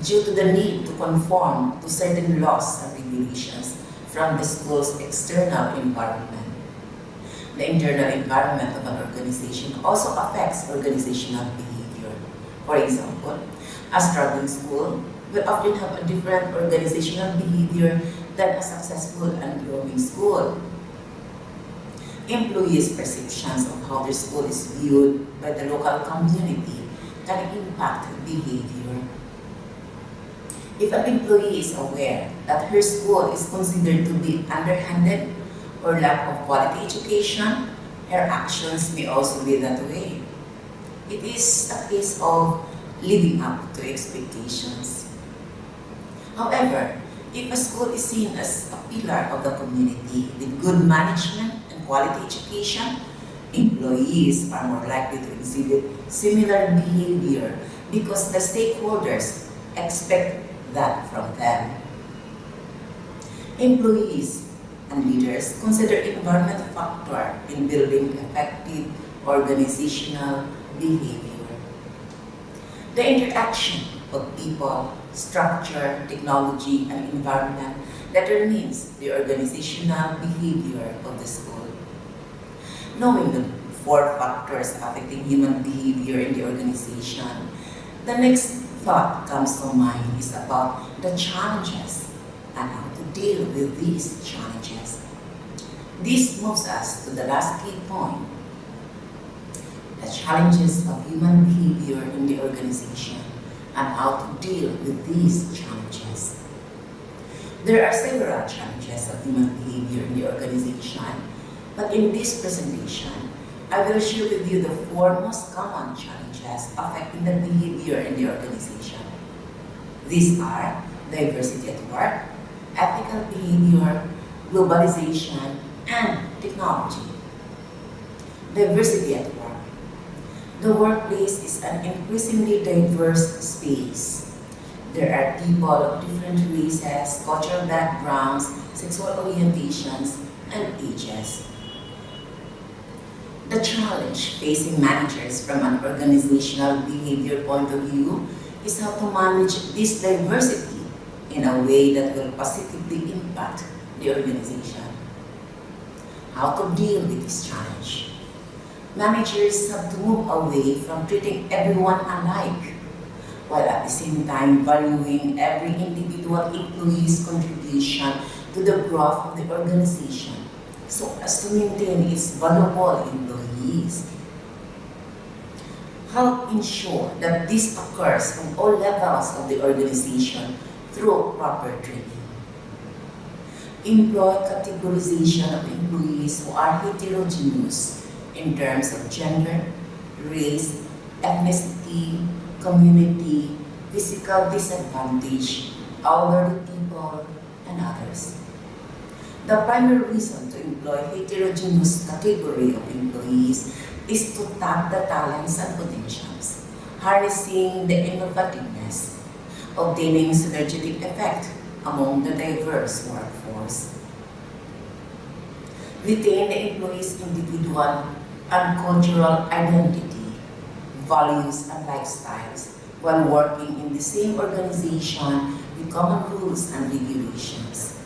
due to the need to conform to certain laws and regulations from the school's external environment. The internal environment of an organization also affects organizational behavior. For example, a struggling school will often have a different organizational behavior than a successful and growing school. Employees' perceptions of how their school is viewed by the local community can impact behavior. If an employee is aware that her school is considered to be underhanded or lack of quality education, her actions may also be that way. It is a case of living up to expectations. However, if a school is seen as a pillar of the community with good management and quality education, employees are more likely to exhibit similar behavior because the stakeholders expect that from them. Employees and leaders consider environment a factor in building effective organizational behavior. The interaction of people, structure, technology, and environment determines the organizational behavior of the school. Knowing the 4 factors affecting human behavior in the organization, the next thought comes to mind is about the challenges and how to deal with these challenges. This moves us to the last key point, the challenges of human behavior in the organization and how to deal with these challenges. There are several challenges of human behavior in the organization, but in this presentation, I will share with you the 4 most common challenges affecting the behavior in the organization. These are diversity at work, ethical behavior, globalization, and technology. Diversity at work. The workplace is an increasingly diverse space. There are people of different races, cultural backgrounds, sexual orientations, and ages. The challenge facing managers from an organizational behavior point of view is how to manage this diversity in a way that will positively impact the organization. How to deal with this challenge. Managers have to move away from treating everyone alike, while at the same time valuing every individual employee's contribution to the growth of the organization, so as to maintain its valuable employees. Help ensure that this occurs on all levels of the organization through proper training. employ categorization of employees who are heterogeneous in terms of gender, race, ethnicity, community, physical disadvantage, elderly people, and others. The primary reason to employ heterogeneous category of employees is to tap the talents and potentials, harnessing the innovativeness, obtaining synergetic effect among the diverse workforce. Retain the employee's individual and cultural identity, values, and lifestyles while working in the same organization with common rules and regulations.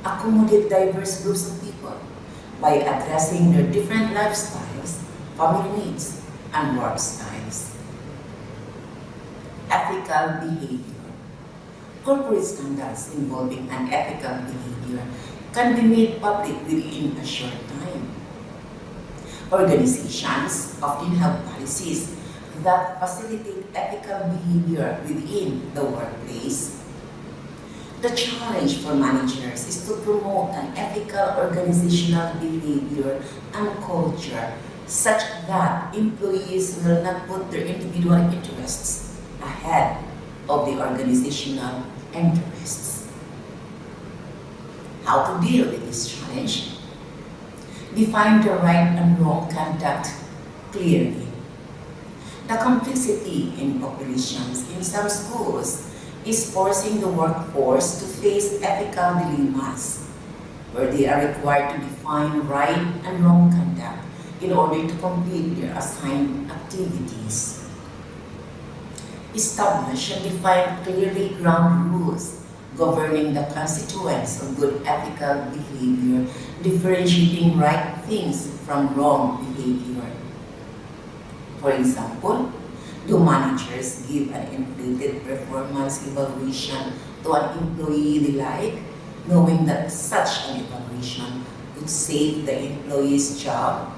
Accommodate diverse groups of people by addressing their different lifestyles, family needs, and work styles. Ethical behavior. Corporate standards involving unethical behavior can be made public within a short time. Organizations often have policies that facilitate ethical behavior within the workplace. The challenge for managers is to promote an ethical organizational behavior and culture such that employees will not put their individual interests ahead of the organizational interests. How to deal with this challenge? Define the right and wrong conduct clearly. The complexity in operations in some schools is forcing the workforce to face ethical dilemmas, where they are required to define right and wrong conduct in order to complete their assigned activities. Establish and define clearly ground rules governing the constituents of good ethical behavior, differentiating right things from wrong behavior. For example, do managers give an inflated performance evaluation to an employee they like, knowing that such an evaluation could save the employee's job?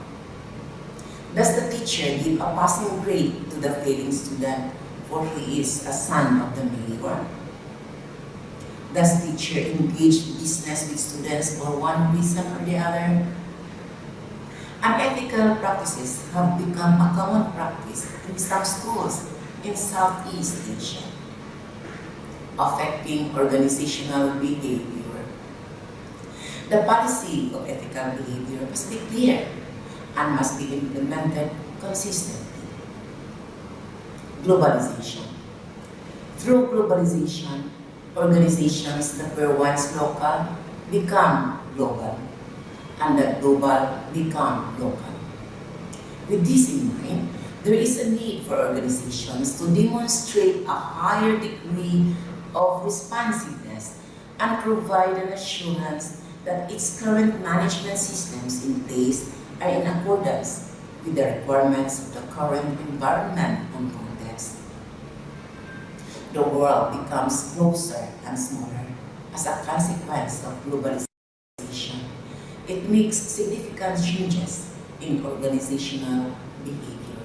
Does the teacher give a passing grade to the failing student for he is a son of the mayor? Does teacher engage business with students for one reason or the other? Unethical practices have become a common practice in some schools in Southeast Asia, affecting organizational behavior. The policy of ethical behavior must be clear and must be implemented consistently. Globalization. Through globalization, organizations that were once local become global, and that global become local. With this in mind, there is a need for organizations to demonstrate a higher degree of responsiveness and provide an assurance that its current management systems in place are in accordance with the requirements of the current environment and context. The world becomes closer and smaller as a consequence of globalization. It makes significant changes in organizational behavior.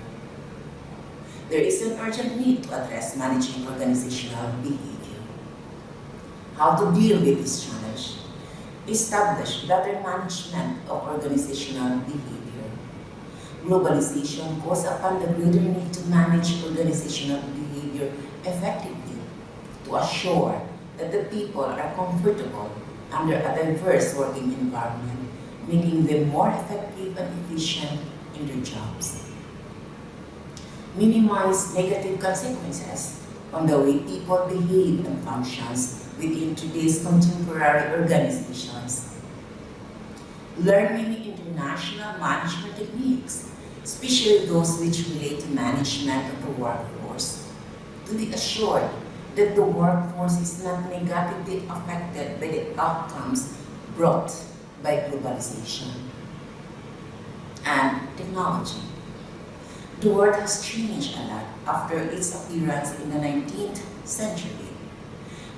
There is an urgent need to address managing organizational behavior. How to deal with this challenge? Establish better management of organizational behavior. Globalization calls upon the greater need to manage organizational behavior effectively to assure that the people are comfortable under a diverse working environment, making them more effective and efficient in their jobs. Minimize negative consequences on the way people behave and functions within today's contemporary organizations. Learn many international management techniques, especially those which relate to management of the workforce, to be assured that the workforce is not negatively affected by the outcomes brought by globalization and technology. The world has changed a lot after its appearance in the 19th century.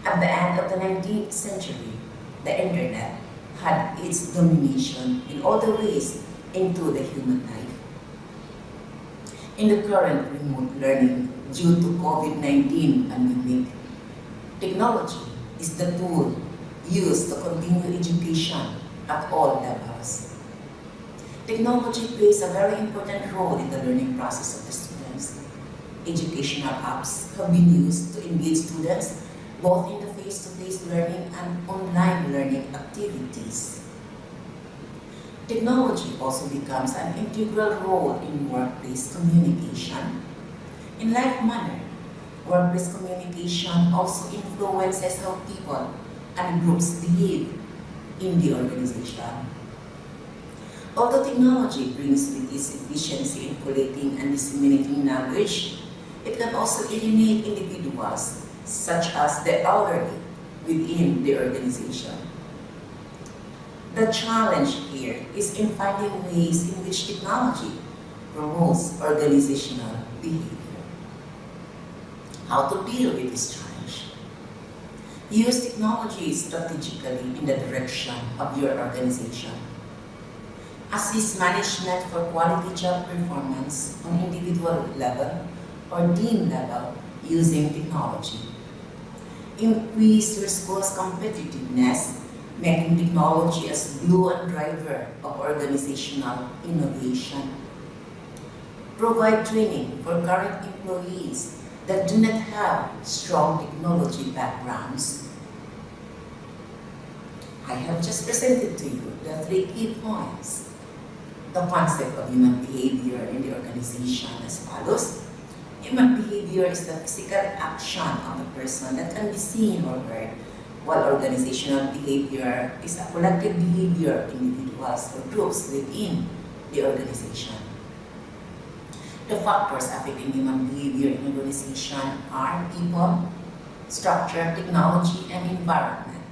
At the end of the 19th century, the internet had its domination in all the ways into the human life. In the current remote learning due to COVID-19 pandemic, technology is the tool used to continue education at all levels. Technology plays a very important role in the learning process of the students. Educational apps have been used to engage students both in the face-to-face learning and online learning activities. Technology also becomes an integral role in workplace communication. In like manner, workplace communication also influences how people and groups behave in the organization. Although technology brings with its efficiency in collating and disseminating knowledge, it can also alienate individuals, such as the elderly, within the organization. The challenge here is in finding ways in which technology promotes organizational behavior. How to deal with this challenge? Use technology strategically in the direction of your organization. Assist management for quality job performance on individual level or team level using technology. Increase your school's competitiveness, making technology as glue and driver of organizational innovation. Provide training for current employees that do not have strong technology backgrounds. I have just presented to you the 3 key points. The concept of human behavior in the organization as follows. Human behavior is the physical action of the person that can be seen or heard, while organizational behavior is a collective behavior of individuals or groups within the organization. The factors affecting human behavior in organization are people, structure, technology, and environment.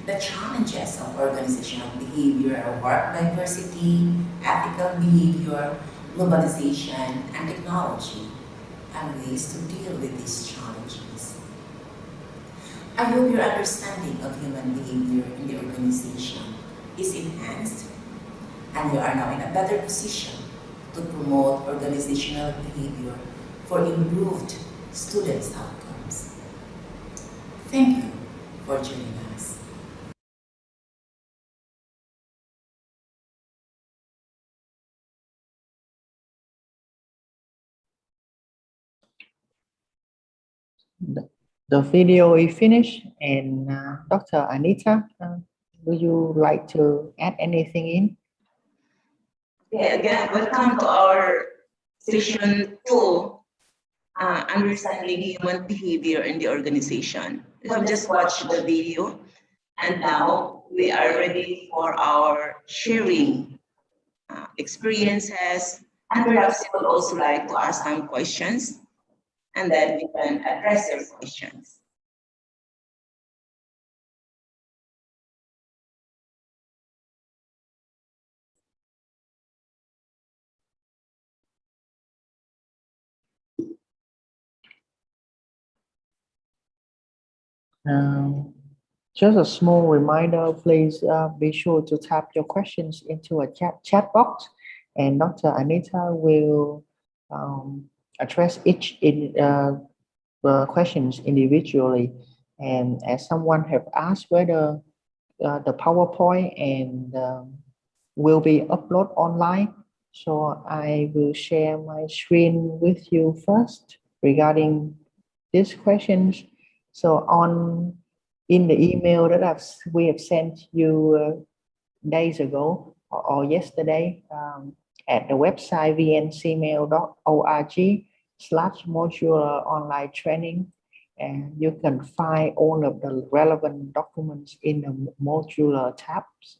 The challenges of organizational behavior are work diversity, ethical behavior, globalization, and technology, and ways to deal with these challenges. I hope your understanding of human behavior in the organization is enhanced, and you are now in a better position to promote organizational behavior for improved students' outcomes. Thank you for joining us. The video is finished, and Dr. Anita, would you like to add anything in? Yeah, again, welcome to our session 2, understanding human behavior in the organization. We have just watched the video, and now we are ready for our sharing experiences, and perhaps you would also like to ask some questions, and then we can address your questions. Just a small reminder, please be sure to type your questions into a chat box, and Dr. Anita will address each questions individually. And as someone have asked whether the PowerPoint and will be uploaded online, so I will share my screen with you first regarding these questions. So in the email that we have sent you days ago or yesterday at the website vncmail.org/modular online training, and you can find all of the relevant documents in the modular tabs.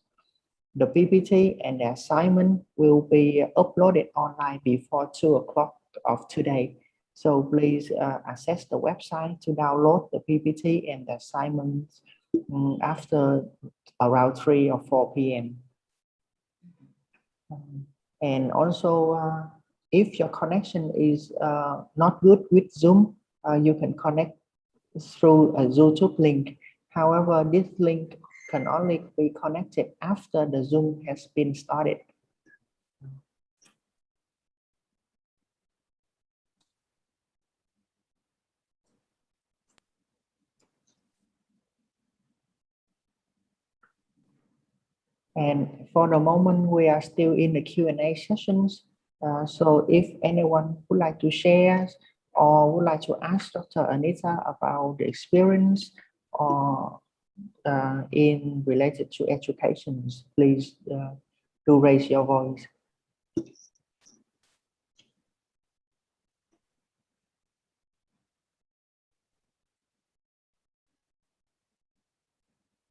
The PPT and the assignment will be uploaded online before 2 o'clock of today. So please access the website to download the PPT and the assignments after around 3 or 4 p.m. And also, if your connection is not good with Zoom, you can connect through a YouTube link. However, this link can only be connected after the Zoom has been started. And for the moment, we are still in the Q&A sessions. So if anyone would like to share or would like to ask Dr. Anita about the experience or in related to education, please do raise your voice.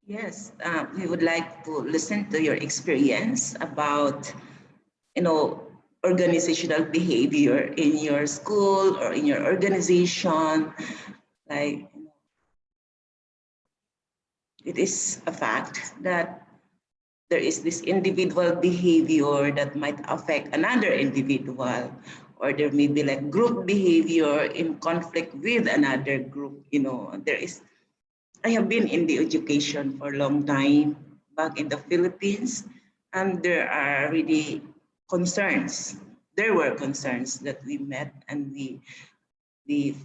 Yes, we would like to listen to your experience about, organizational behavior in your school or in your organization. Like, it is a fact that there is this individual behavior that might affect another individual, or there may be like group behavior in conflict with another group. I have been in the education for a long time back in the Philippines, and there are really concerns. There were concerns that we met and we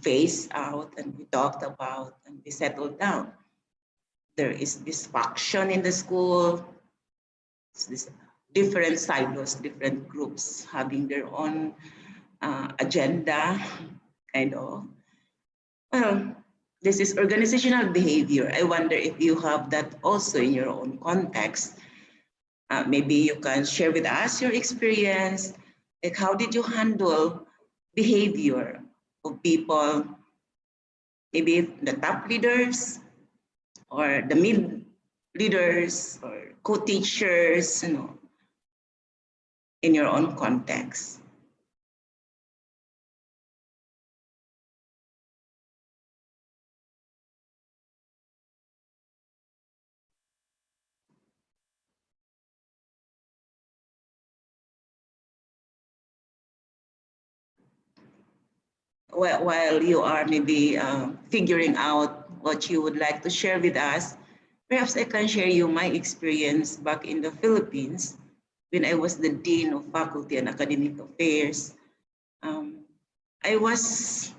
faced out and we talked about and we settled down. There is dysfunction in the school. This different silos, different groups having their own agenda, kind of. Well, this is organizational behavior. I wonder if you have that also in your own context. Maybe you can share with us your experience. Like, how did you handle behavior of people, maybe the top leaders or the mid leaders or co-teachers, in your own context? While you are maybe figuring out what you would like to share with us, perhaps I can share you my experience back in the Philippines when I was the Dean of Faculty and Academic Affairs. I was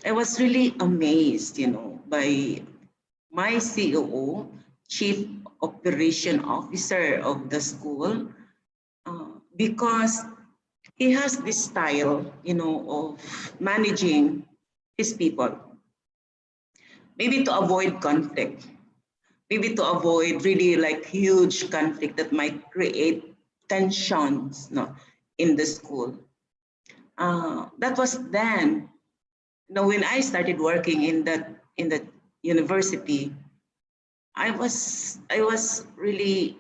really amazed, by my COO, Chief Operation Officer of the school, because he has this style, of managing his people. Maybe to avoid conflict, maybe to avoid really like huge conflict that might create tensions, in the school. That was then. When I started working in that university, I was really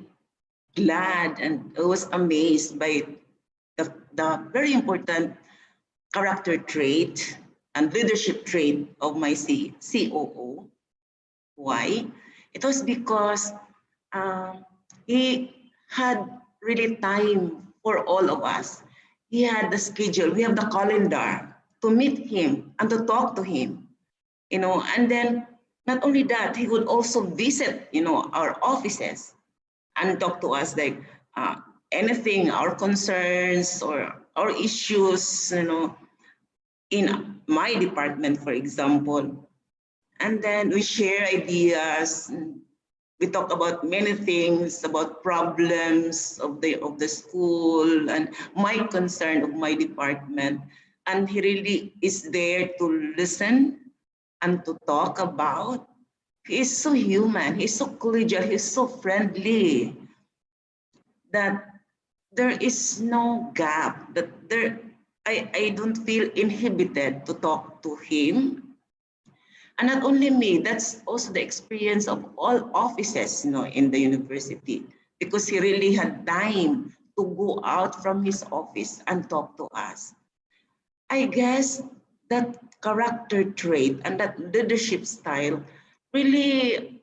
glad and I was amazed by the very important character trait and leadership trait of my COO. Why? It was because he had really time for all of us. He had the schedule, we have the calendar to meet him and to talk to him, and then not only that, he would also visit, our offices and talk to us like anything, our concerns or our issues, in my department, for example. And then we share ideas. We talk about many things, about problems of the school and my concern of my department. And he really is there to listen and to talk about. He is so human, he's so collegial, he's so friendly that there is no gap, that I don't feel inhibited to talk to him. And not only me, that's also the experience of all offices, in the university, because he really had time to go out from his office and talk to us. I guess that character trait and that leadership style really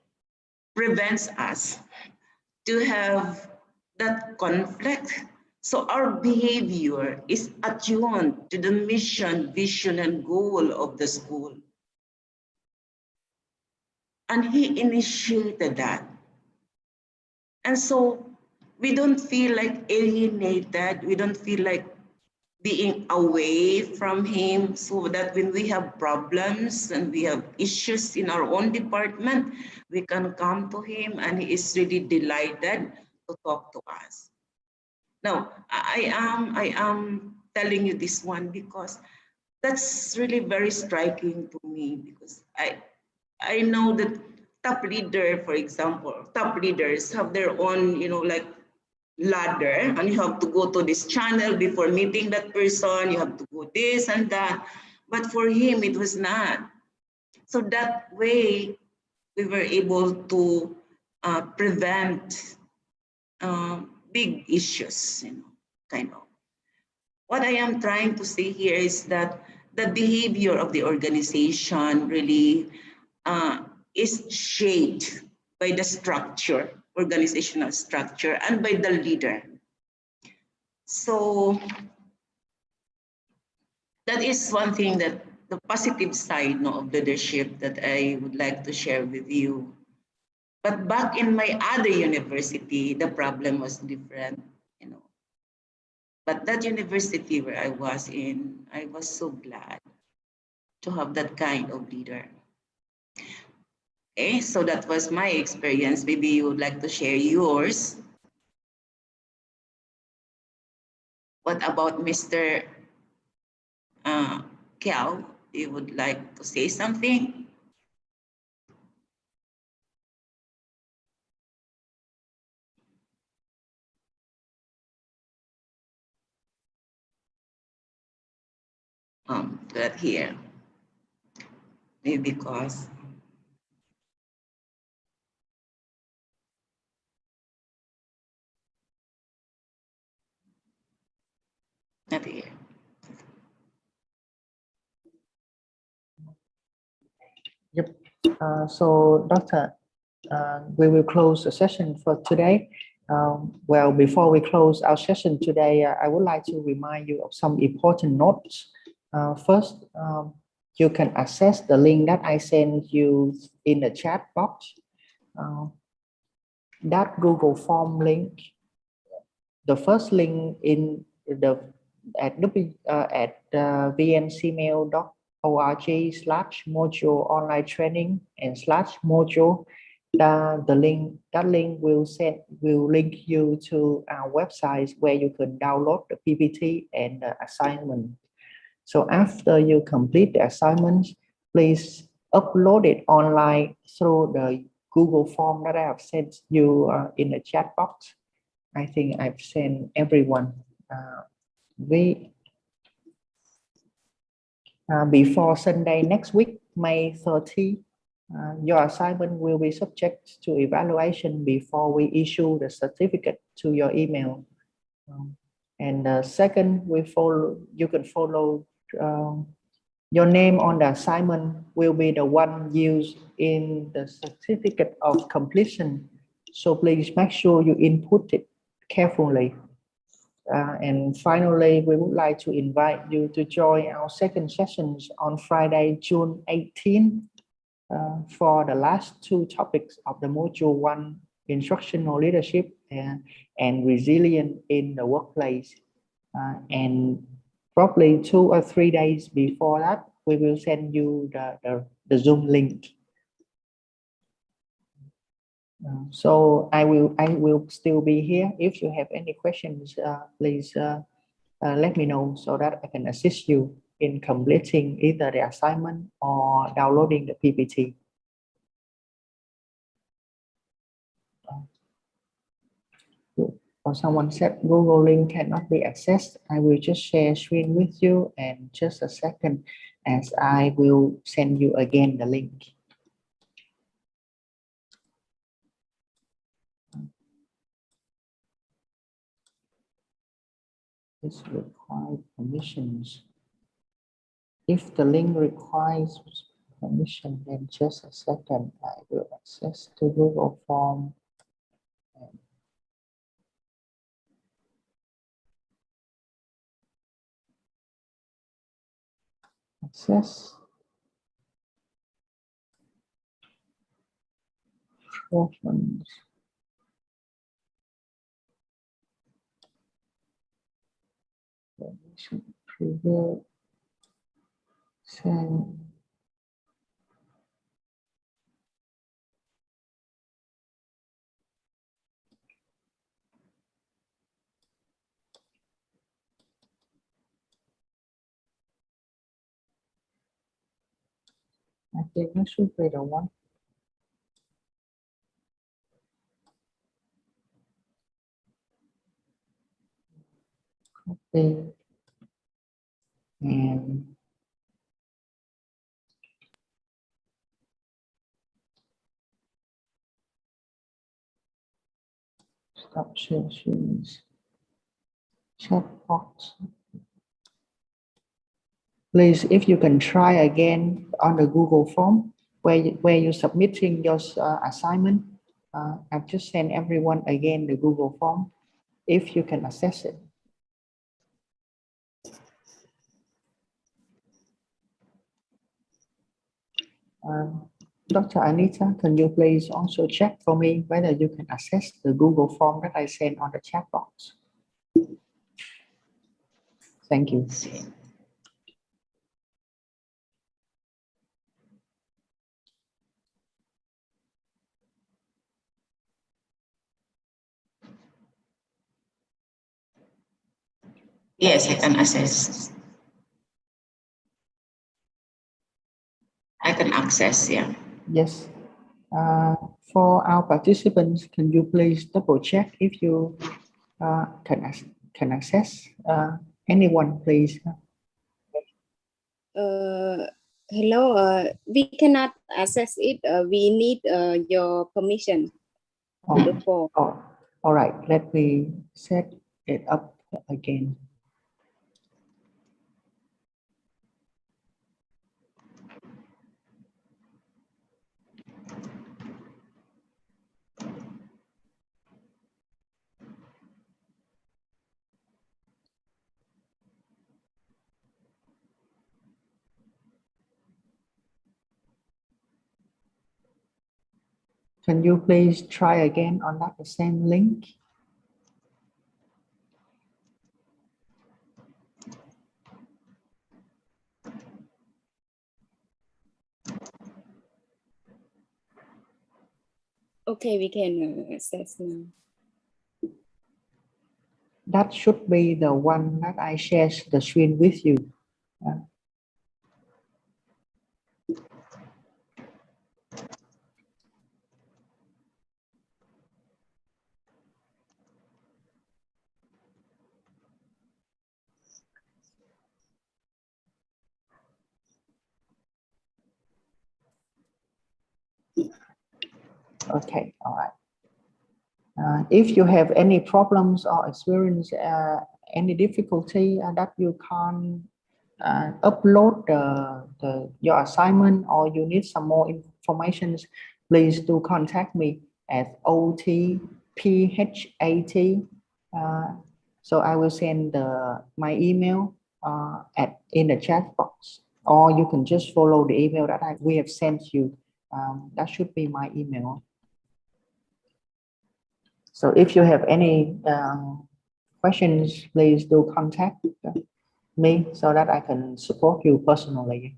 prevents us to have that conflict. So our behavior is attuned to the mission, vision, and goal of the school. And he initiated that. And so we don't feel like alienated. We don't feel like being away from him, so that when we have problems and we have issues in our own department, we can come to him and he is really delighted to talk to us. Now, I am telling you this one because that's really very striking to me, because I know that top leader, for example, top leaders have their own, like ladder, and you have to go to this channel before meeting that person. You have to go this and that. But for him, it was not. So that way, we were able to prevent big issues, kind of. What I am trying to say here is that the behavior of the organization really is shaped by the structure, organizational structure, and by the leader. So that is one thing, that the positive side of leadership that I would like to share with you. But back in my other university, the problem was different, But that university where I was in, I was so glad to have that kind of leader. Okay, so that was my experience. Maybe you would like to share yours. What about Mr. Kel? You would like to say something? That here. Maybe because not here. Yep. So, Doctor, we will close the session for today. Well, before we close our session today, I would like to remind you of some important notes. First, you can access the link that I sent you in the chat box. That Google Form link, the first link in the at vncmail.org/module online training and /module. That link will link you to our website where you can download the PPT and the assignment. So after you complete the assignment, please upload it online through the Google form that I have sent you in the chat box. I think I've sent everyone. Before Sunday next week, May 30, your assignment will be subject to evaluation before we issue the certificate to your email. And second, you can follow your name on the assignment will be the one used in the certificate of completion. So please make sure you input it carefully. And finally, we would like to invite you to join our second sessions on Friday, June 18, for the last two topics of the Module 1, Instructional Leadership and Resilience in the Workplace. And probably 2 or 3 days before that, we will send you the Zoom link. So I will still be here. If you have any questions, please let me know so that I can assist you in completing either the assignment or downloading the PPT. Or someone said Google link cannot be accessed. I will just share screen with you and just a second as I will send you again the link. This requires permissions. If the link requires permission, then just a second, I will access to Google Form. Access. Options. Permission preview. Send. I think that should be the one. Copy and stop sessions. Chat box. Please, if you can try again on the Google form where you're submitting your assignment, I've just sent everyone again the Google form, if you can access it. Dr. Anita, can you please also check for me whether you can access the Google form that I sent on the chat box? Thank you. Yes, I can access. I can access, yeah. Yes. For our participants, can you please double check if you can access? Anyone, please. Hello, we cannot access it. We need your permission to the form. Oh, all right. Let me set it up again. Can you please try again on that same link? Okay, we can access now. That should be the one that I shared the screen with you. Okay, all right. If you have any problems or experience any difficulty that you can't upload your assignment, or you need some more information, please do contact me at OTPHAT. So I will send my email in the chat box, or you can just follow the email that we have sent you. That should be my email. So if you have any questions, please do contact me so that I can support you personally.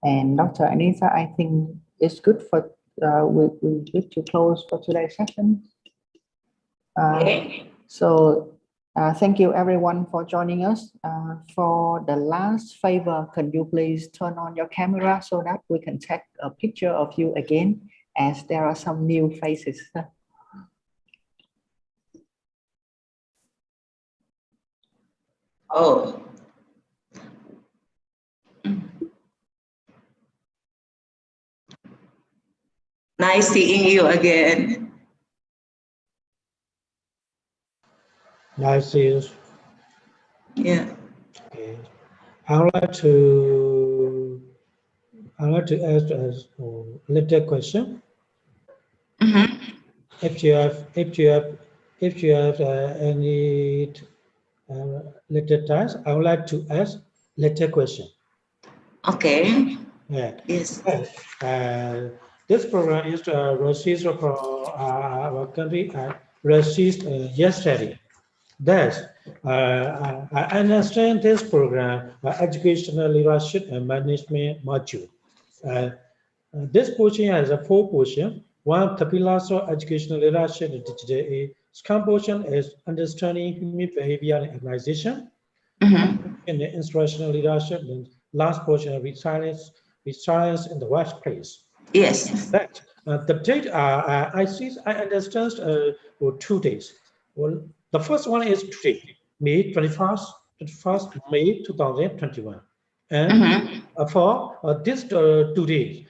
And Dr. Anita, I think it's good for we good to close for today's session. So thank you everyone for joining us. For the last favor, can you please turn on your camera so that we can take a picture of you again, as there are some new faces. Oh. Nice seeing you again. Nice to you. Yeah. Okay. I would like to ask a little question. If you have any little task, I would like to ask little question. Okay. Yeah. Yes. This program is received from our country received yesterday. Thus, I understand this program, educational leadership and management module. This portion has a 4 portion. One, the pillars of educational leadership and digital age. Second portion is understanding human behavior and organization. In the instructional leadership, and last portion with silence in the workplace. Yes. That the date I see, I understand 2 days. Well, the first one is today, May 21st May 2021. And for this 2 days,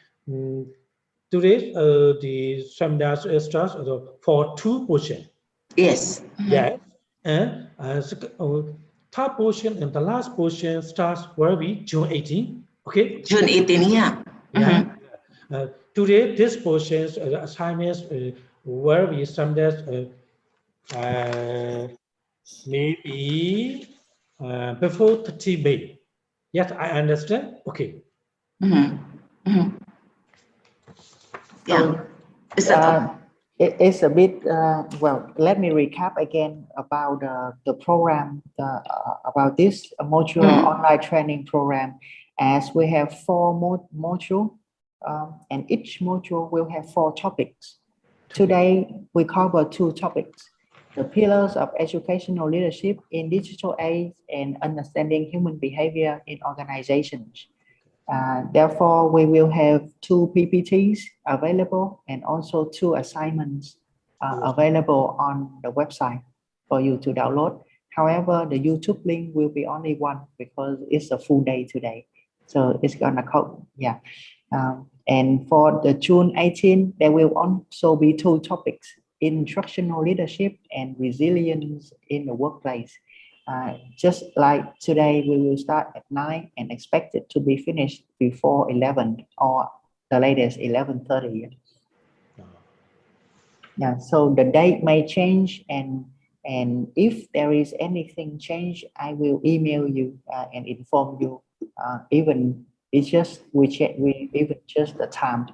today the seminar starts for 2 portions. Yes. Yes, and third portion and the last portion starts where we June 18. Okay. June 18, yeah. Yeah. Today, this portion's assignments where we submit maybe before 30 May. Yes, I understand. Okay. Yeah. Is that It's a bit, well, let me recap again about the program, about this module online training program, as we have 4 modules, and each module will have 4 topics. Today, we cover 2 topics, the pillars of educational leadership in digital age and understanding human behavior in organizations. Therefore, we will have 2 PPTs available and also 2 assignments available on the website for you to download. However, the YouTube link will be only 1 because it's a full day today. So it's gonna count, yeah. And for the June 18, there will also be 2 topics, instructional leadership and resilience in the workplace. Just like today, we will start at 9 and expect it to be finished before 11 or the latest 11:30. Yeah, so the date may change, and if there is anything change, I will email you and inform you. Even it's just we even just the time.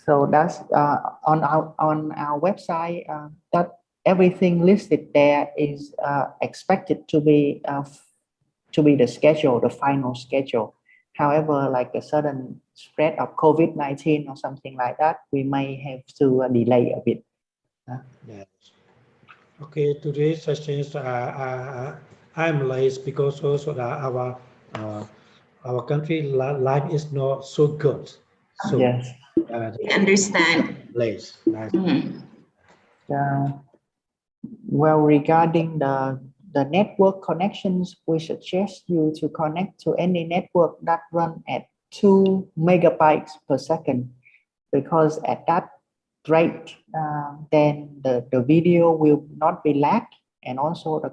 So that's on our website. That everything listed there is expected to be the schedule, the final schedule. However, like a sudden spread of COVID-19 or something like that, we may have to delay a bit. Yes. Okay, today's sessions I'm late because also our country life is not so good. So Yes. I understand. Late. Well, regarding the network connections, we suggest you to connect to any network that run at 2 megabytes per second, because at that rate, then the video will not be lag, and also the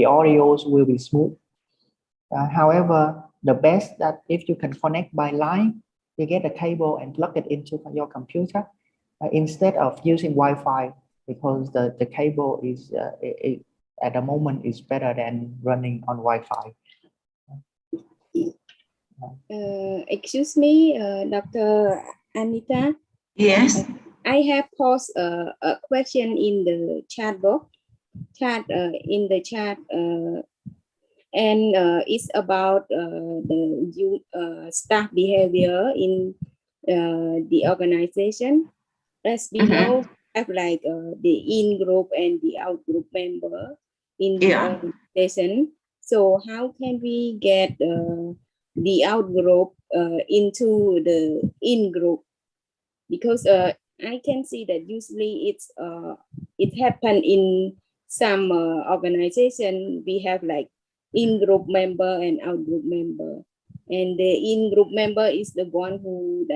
audios will be smooth. However, the best that if you can connect by line, you get a cable and plug it into your computer instead of using Wi-Fi, because the cable is at the moment is better than running on Wi-Fi. Excuse me, Dr. Anita. Yes. I have posed a question in the chat box, in the chat, and it's about the staff behavior in the organization. As we know, have like the in-group and the out-group member in the organization. So how can we get the out-group into the in-group? Because I can see that usually it happen in some organization. We have like in-group member and out-group member, and the in-group member is the one who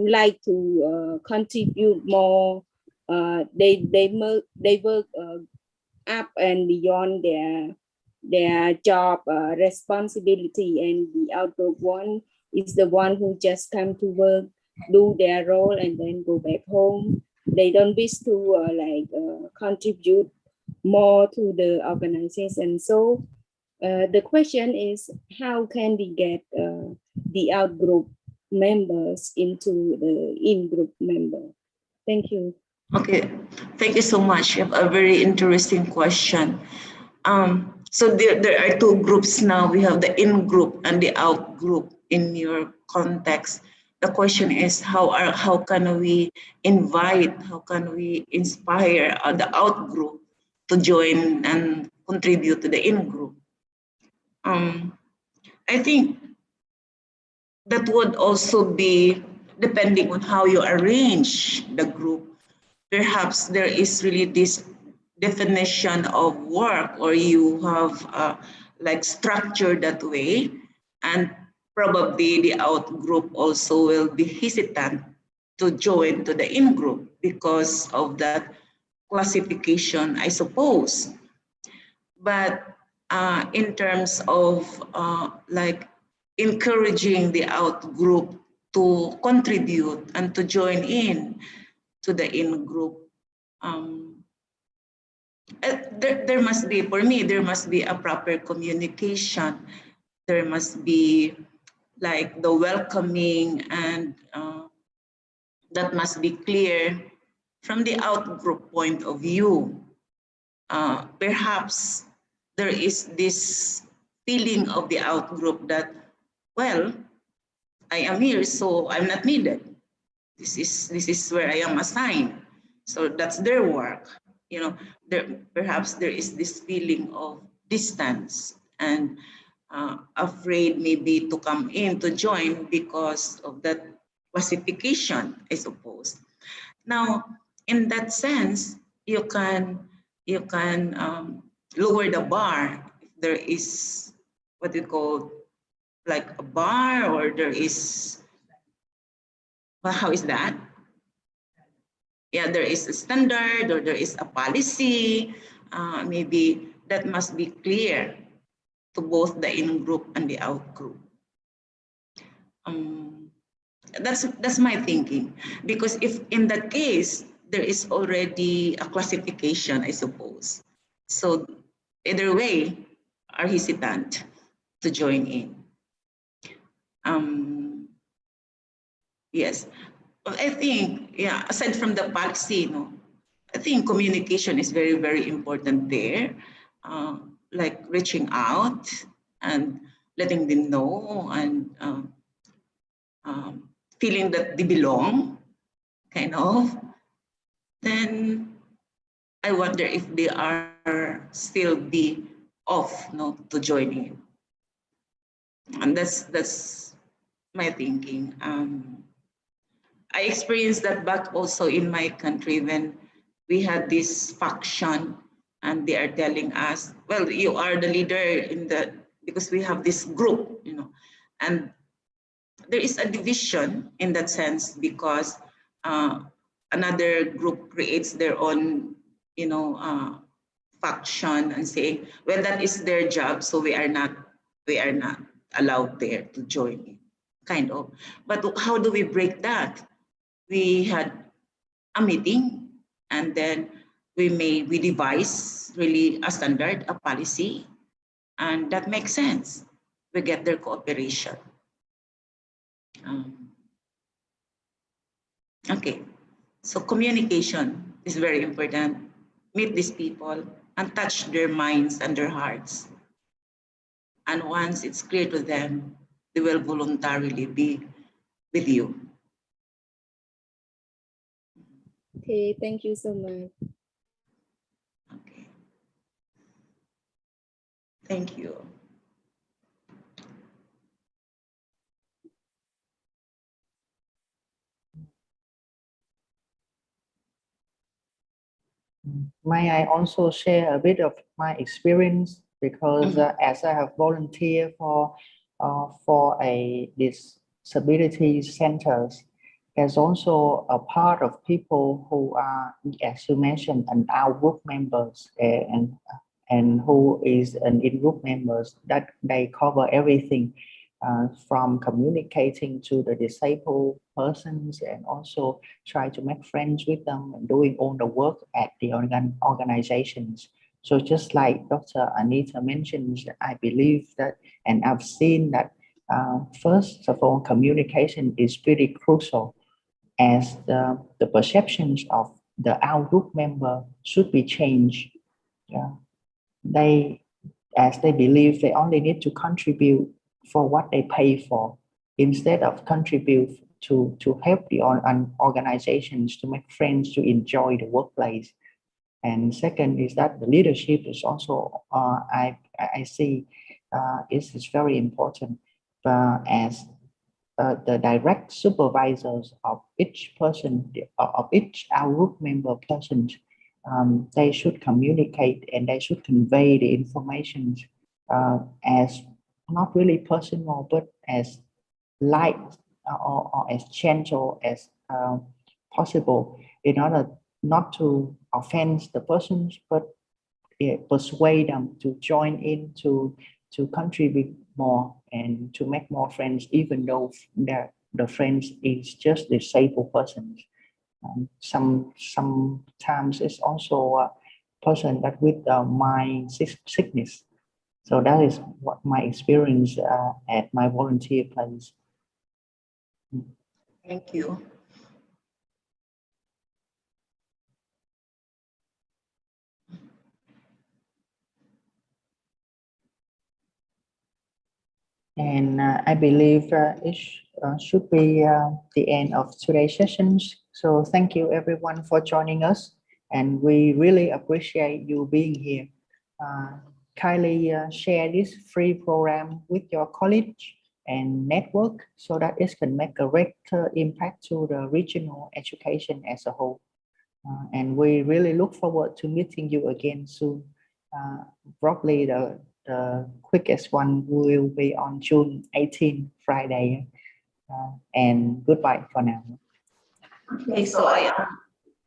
like to contribute more. They work up and beyond their job responsibility, and the out-group one is the one who just come to work, do their role, and then go back home. They don't wish to contribute more to the organization. So the question is, how can we get the out-group members into the in-group member? Thank you. Okay, thank you so much. You have a very interesting question. So there are 2 groups now. We have the in-group and the out-group in your context. The question is, how can we invite, how can we inspire the out-group to join and contribute to the in-group? I think that would also be depending on how you arrange the group. Perhaps there is really this definition of work, or you have like structure that way, and probably the out group also will be hesitant to join to the in group because of that classification, I suppose. But in terms of like encouraging the out group to contribute and to join in to the in group, there must be, for me, there must be a proper communication. There must be like the welcoming, and that must be clear from the out group point of view. Perhaps there is this feeling of the out group that, well, I am here, so I'm not needed. This is where I am assigned. So that's their work. You know, perhaps there is this feeling of distance and afraid maybe to come in to join because of that classification, I suppose. Now, in that sense, you can lower the bar if there is what you call like a bar, or there is, well, how is that? Yeah, there is a standard or there is a policy. Maybe that must be clear to both the in group and the out group. That's my thinking, because if in that case there is already a classification, I suppose, so either way are hesitant to join in. Yes, well, I think, yeah, aside from the policy, I think communication is very, very important there. Like reaching out and letting them know, and feeling that they belong, kind of. Then I wonder if they are still be off, to join in. And that's my thinking. I experienced that back also in my country when we had this faction, and they are telling us, well, you are the leader in the, because we have this group, and there is a division in that sense, because another group creates their own, faction, and saying, well, that is their job, so we are not allowed there to join in, kind of. But how do we break that? We had a meeting, and then we devise really a standard, a policy, and that makes sense. We get their cooperation. Okay, so communication is very important. Meet these people and touch their minds and their hearts. And once it's clear to them, they will voluntarily be with you. Okay, thank you so much. Okay. Thank you. May I also share a bit of my experience, because as I have volunteered for disability centers, there's also a part of people who are, as you mentioned, an out group members, and who is an in group members, that they cover everything. From communicating to the disabled persons, and also try to make friends with them, and doing all the work at the organizations. So just like Dr. Anita mentioned, I believe that, and I've seen that, first of all, communication is pretty crucial, as the perceptions of the out group member should be changed. Yeah. As they believe they only need to contribute for what they pay for, instead of contribute to help the organizations to make friends, to enjoy the workplace. And second is that the leadership is also, I see is very important as the direct supervisors of each person, of each our group member persons. They should communicate and they should convey the information as not really personal, but as light or as gentle as possible, in order not to offend the persons, but persuade them to join in, to contribute more and to make more friends, even though the friends is just disabled persons. Sometimes it's also a person that with mind sickness. So that is what my experience at my volunteer place. Thank you. And I believe it should be the end of today's sessions. So thank you everyone for joining us. And we really appreciate you being here. Kindly share this free program with your college and network so that it can make a greater impact to the regional education as a whole. And we really look forward to meeting you again soon. Probably the quickest one will be on June 18, Friday. And goodbye for now. Okay, so I am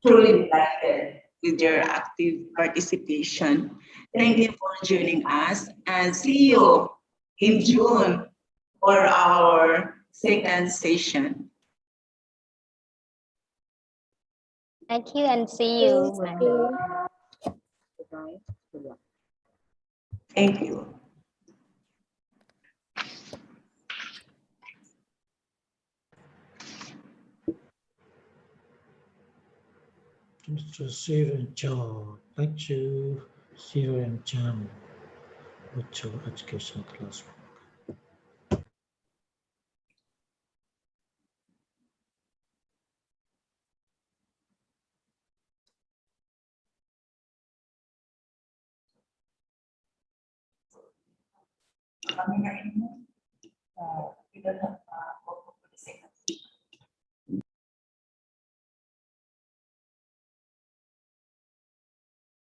truly delighted with your active participation. Thank you for joining us and see you in June for our second session. Thank you and see you. Thank you. Mr. Steven John, thank you. Steven John, virtual education classroom. You don't have